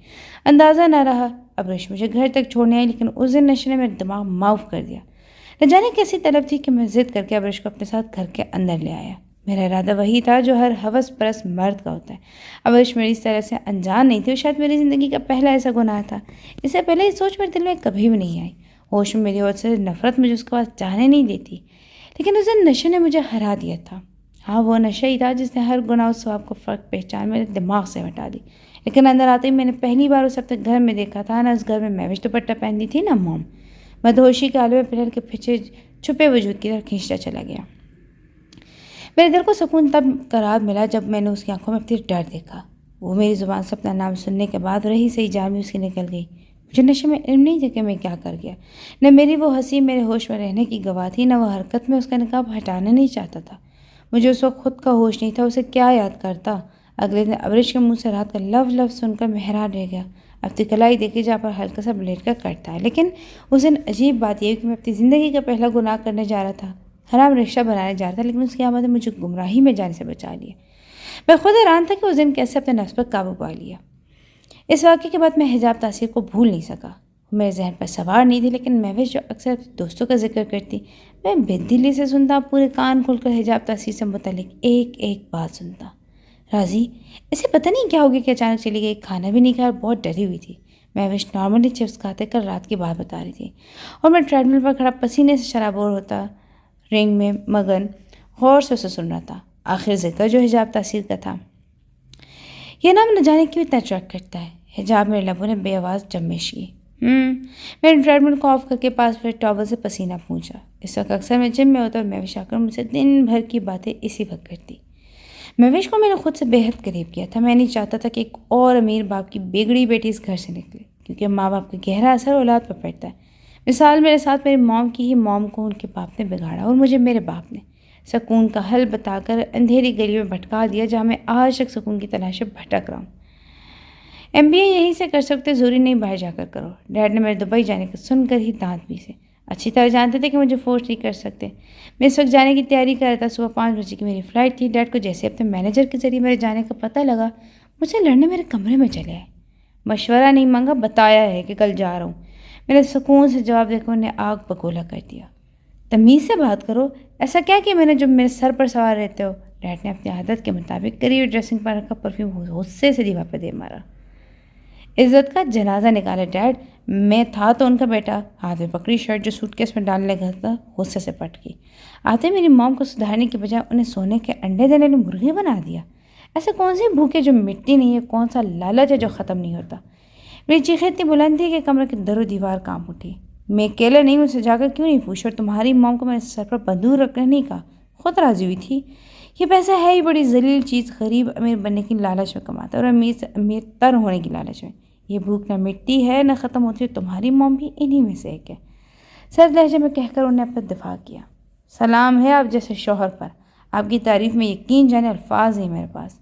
اندازہ نہ رہا۔ ابرش مجھے گھر تک چھوڑنے آئی، لیکن اس دن نشے نے میرا دماغ معاف کر دیا۔ نہ جانے کیسی طلب تھی کہ میں ضد کر کے ابرش کو اپنے ساتھ گھر کے اندر لے آیا۔ میرا ارادہ وہی تھا جو ہر ہوس پرست مرد کا ہوتا ہے۔ ابرش میری اس طرح سے انجان نہیں تھی، اور شاید میری زندگی کا پہلا ایسا گناہ تھا۔ اس سے پہلے یہ سوچ میرے دل میں کبھی بھی نہیں آئی۔ ہوش میں میری اور سے نفرت مجھے اس کے پاس جانے نہیں دیتی، لیکن اس دن نشے نے مجھے ہرا دیا تھا۔ ہاں، وہ نشہ ہی تھا جس نے ہر گناہ و ثواب کو فرق پہچان میرے دماغ سے ہٹا دی۔ لیکن اندر آتے ہی میں نے پہلی بار اسے اپنے گھر میں دیکھا تھا۔ نہ اس گھر میں مہوش دوپٹہ پہنتی تھی، نہ موم۔ مدہوشی کے عالم میں پلر کے پیچھے چھپے وجود کی طرف کھینچتا چلا گیا۔ میرے دل کو سکون تب قرار ملا جب میں نے اس کی آنکھوں میں اپنی ڈر دیکھا۔ وہ میری زبان سے اپنا نام سننے کے بعد رہی صحیح جان میں اس کی نکل گئی۔ مجھے نشے میں علم نہیں تھا کہ میں کیا کر گیا۔ نہ میری وہ ہنسی میرے ہوش میں رہنے کی گواہ تھی، نہ وہ حرکت میں اس کا نقاب ہٹانا نہیں چاہتا تھا۔ مجھے اس وقت خود کا ہوش نہیں تھا، اسے کیا یاد کرتا۔ اگلے دن ابرش کے منہ سے رات کا لفظ سن کر میں حیران رہ گیا۔ اپنی کلائی دیکھی جہاں پر ہلکا سا بلیڈ کا کٹ تھا، لیکن اس دن عجیب بات یہ کہ میں اپنی زندگی کا پہلا گناہ کرنے جا رہا تھا، حرام رشتہ بنانے جا رہا تھا، لیکن اس کی آمد نے مجھے گمراہی میں جانے سے بچا لیا۔ میں خود حیران تھا کہ اس دن کیسے اپنے نفس پر قابو پا لیا۔ اس واقعے کے بعد میں حجاب تاثیر کو بھول نہیں سکا۔ میرے ذہن پر سوار نہیں تھی، لیکن مہوش جو اکثر دوستوں کا ذکر کرتی، میں بے دلی سے سنتا، پورے کان کھول کر حجاب تاثیر سے متعلق ایک ایک بات سنتا۔ راضی، اسے پتہ نہیں کیا ہو گیا کہ اچانک چلی گئی، کھانا بھی نہیں کھایا اور بہت ڈری ہوئی تھی۔ مہوش نارملی چپس کھاتے کل رات کی بات بتا رہی تھی، اور میں ٹریڈ مل پر کھڑا پسینے سے شرابور ہوتا رنگ میں مگن غور سے اسے سن رہا تھا۔ آخر ذکر جو حجاب تاثیر کا تھا، یہ نام نہ جانے کیوں اتنا اٹریکٹ کرتا ہے۔ حجاب میرے لبوں نے بے آواز جمش کی۔ میں نے ٹریڈ مل کو آف کر کے پاس پھر ٹاول سے پسینہ پونچھا۔ اس وقت اکثر میں جم میں ہوتا اور مہوش آ کر مجھ سے دن بھر کی باتیں اسی وقت کرتی۔ مہوش کو میں نے خود سے بے حد قریب کیا تھا۔ میں نہیں چاہتا تھا کہ ایک اور امیر باپ کی بگڑی بیٹی اس گھر سے نکلے، کیونکہ ماں باپ کا گہرا اثر اولاد پر پڑتا ہے۔ مثال میرے ساتھ میری موم کی ہی موم کو ان کے باپ نے بگاڑا، اور مجھے میرے باپ نے۔ سکون کا حل بتا کر اندھیری گلی میں بھٹکا دیا جہاں میں آج تک سکون کی تلاش میں بھٹک رہا ہوں۔ MBA یہیں سے کر سکتے، ضروری نہیں باہر جا کر کرو۔ ڈیڈ نے میرے دبئی جانے کا سن کر ہی دانت پیسے۔ اچھی طرح جانتے تھے کہ مجھے فورس نہیں کر سکتے۔ میں اس وقت جانے کی تیاری کر رہا تھا، صبح 5 بجے کی میری فلائٹ تھی۔ ڈیڈ کو جیسے اپنے مینیجر کے ذریعے میرے جانے کا پتہ لگا، مجھے لڑنے میرے کمرے میں چلے آئے۔ مشورہ نہیں مانگا، بتایا ہے کہ کل جا رہا ہوں۔ میں نے سکون سے جواب دے کر انہیں آگ بگولا کر دیا۔ تمیز سے بات کرو، ایسا کیا کہ میں نے جو میرے سر پر سوار رہتے ہو؟ ڈیڈ نے اپنی عادت کے مطابق قریب ڈریسنگ پر رکھا پرفیوم غصے سے دیوار پہ دے مارا۔ عزت کا جنازہ نکالے ڈیڈ، میں تھا تو ان کا بیٹا۔ ہاتھ میں پکڑی شرٹ جو سوٹ کیس میں ڈالنے لگا تھا، غصے سے پٹ گئی۔ آتے میری موم کو سدھارنے کی بجائے انہیں سونے کے انڈے دینے والی مرغی بنا دیا۔ ایسے کون سی بھوک ہے جو مٹتی نہیں ہے، کون سا لالچ ہے جو ختم نہیں ہوتا؟ میری چیخیں اتنی بلند تھی کہ کمرے کی در و دیوار کانپ اٹھی۔ میں اکیلے نہیں ہوں، اسے جا کر کیوں نہیں پوچھا؟ اور تمہاری موم کو میں نے سر پر بندوق رکھنے نہیں کہا، خود راضی ہوئی تھی۔ یہ پیسہ ہے ہی بڑی ذلیل چیز، غریب امیر بننے کی لالچ میں کماتا ہے اور امیر سے امیر تر ہونے کی لالچ میں۔ یہ بھوک نہ مٹتی ہے نہ ختم ہوتی ہے، تمہاری موم بھی انہی میں سے ایک ہے۔ سرد لہجے میں کہہ کر انہیں اپنا دفاع کیا۔ سلام ہے آپ جیسے شوہر پر، آپ کی تعریف میں یقین جانے الفاظ نہیں میرے پاس۔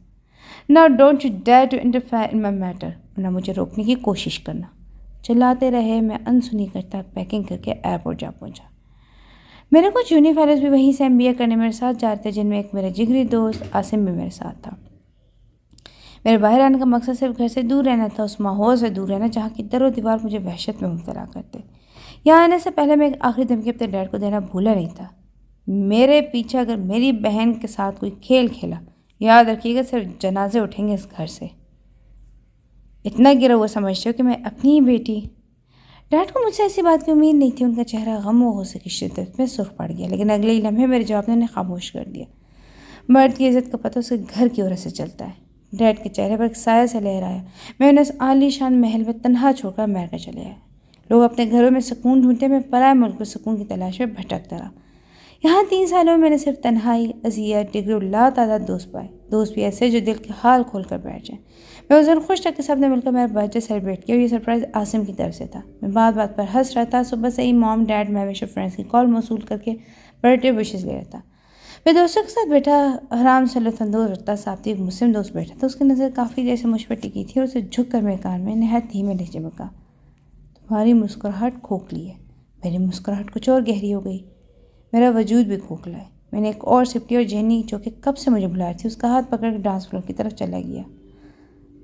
Now don't you dare to interfere in my matter، نہ مجھے روکنے کی کوشش کرنا۔ چلاتے رہے، میں انسنی کرتا پیکنگ کر کے ایئرپورٹ جا پہنچا۔ میرے کچھ یونی فیلوز بھی وہیں سے MBA کرنے میرے ساتھ جا رہے تھے، جن میں ایک میرا جگری دوست عاصم بھی میرے ساتھ تھا۔ میرے باہر آنے کا مقصد صرف گھر سے دور رہنا تھا، اس ماحول سے دور رہنا جہاں کی در و دیوار مجھے وحشت میں مبتلا کرتے۔ یہاں آنے سے پہلے میں ایک آخری دھمکی اپنے ڈیڈ کو دینا بھولا نہیں تھا۔ میرے پیچھے اگر میری بہن کے ساتھ کوئی کھیل کھیلا، یاد رکھیے گا صرف جنازے اٹھیں گے اس گھر سے۔ اتنا گرا ہوا سمجھتے ہو کہ میں اپنی ہی بیٹی؟ ڈیڈ کو مجھ سے ایسی بات کی امید نہیں تھی۔ ان کا چہرہ غم و غصے کی شدت میں سرخ پڑ گیا، لیکن اگلے ہی لمحے میرے جواب نے انہیں خاموش کر دیا۔ مرد کی عزت کا پتہ اس کے گھر کی عورت سے چلتا ہے۔ ڈیڈ کے چہرے پر ایک سایہ سے لہرایا۔ میں انہیں اس عالی شان محل میں تنہا چھوڑ کر امریکہ چلے آئے۔ لوگ اپنے گھروں میں سکون ڈھونڈتے، میں پرائے ملک میں سکون کی تلاش میں بھٹکتا رہا۔ یہاں 3 سالوں میں نے صرف تنہائی، اذیت، ڈگری اور لاتعداد دوست پائے، دوست بھی ایسے جو دل کے حال کھول کر بیٹھ جائیں۔ میں اس دن خوش تھا کہ سب نے مل کر میرا برتھ ڈے سیلیبریٹ کیا، اور یہ سرپرائز عاصم کی طرف سے تھا۔ میں بات بات پر ہنس رہا تھا۔ صبح سے ہی موم، ڈیڈ، میں ہمیشہ فرینڈس کی کال موصول کر کے برتھ ڈے وشز لے رہا تھا۔ میں دوستوں کے ساتھ بیٹھا آرام سے لطف اندوز ہوتا۔ ساتھ ہی ایک مسلم دوست بیٹھا تھا، اس کی نظر کافی دیر سے مجھ پر ٹکی تھی اور اسے جھک کر میرے کان میں نہایت دھیمے لہجے میں کہا، تمہاری مسکراہٹ کھوکھلی ہے۔ میری مسکراہٹ کچھ اور گہری ہو گئی، میرا وجود بھی کھوکھلا ہے۔ میں نے ایک اور سپ لی اور جینی جو کہ کب سے مجھے بلا رہی تھی، اس کا ہاتھ پکڑ کر ڈانس فلور کی طرف چلا گیا۔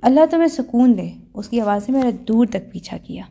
اللہ تمہیں سکون دے، اس کی آواز نے میرا دور تک پیچھا کیا۔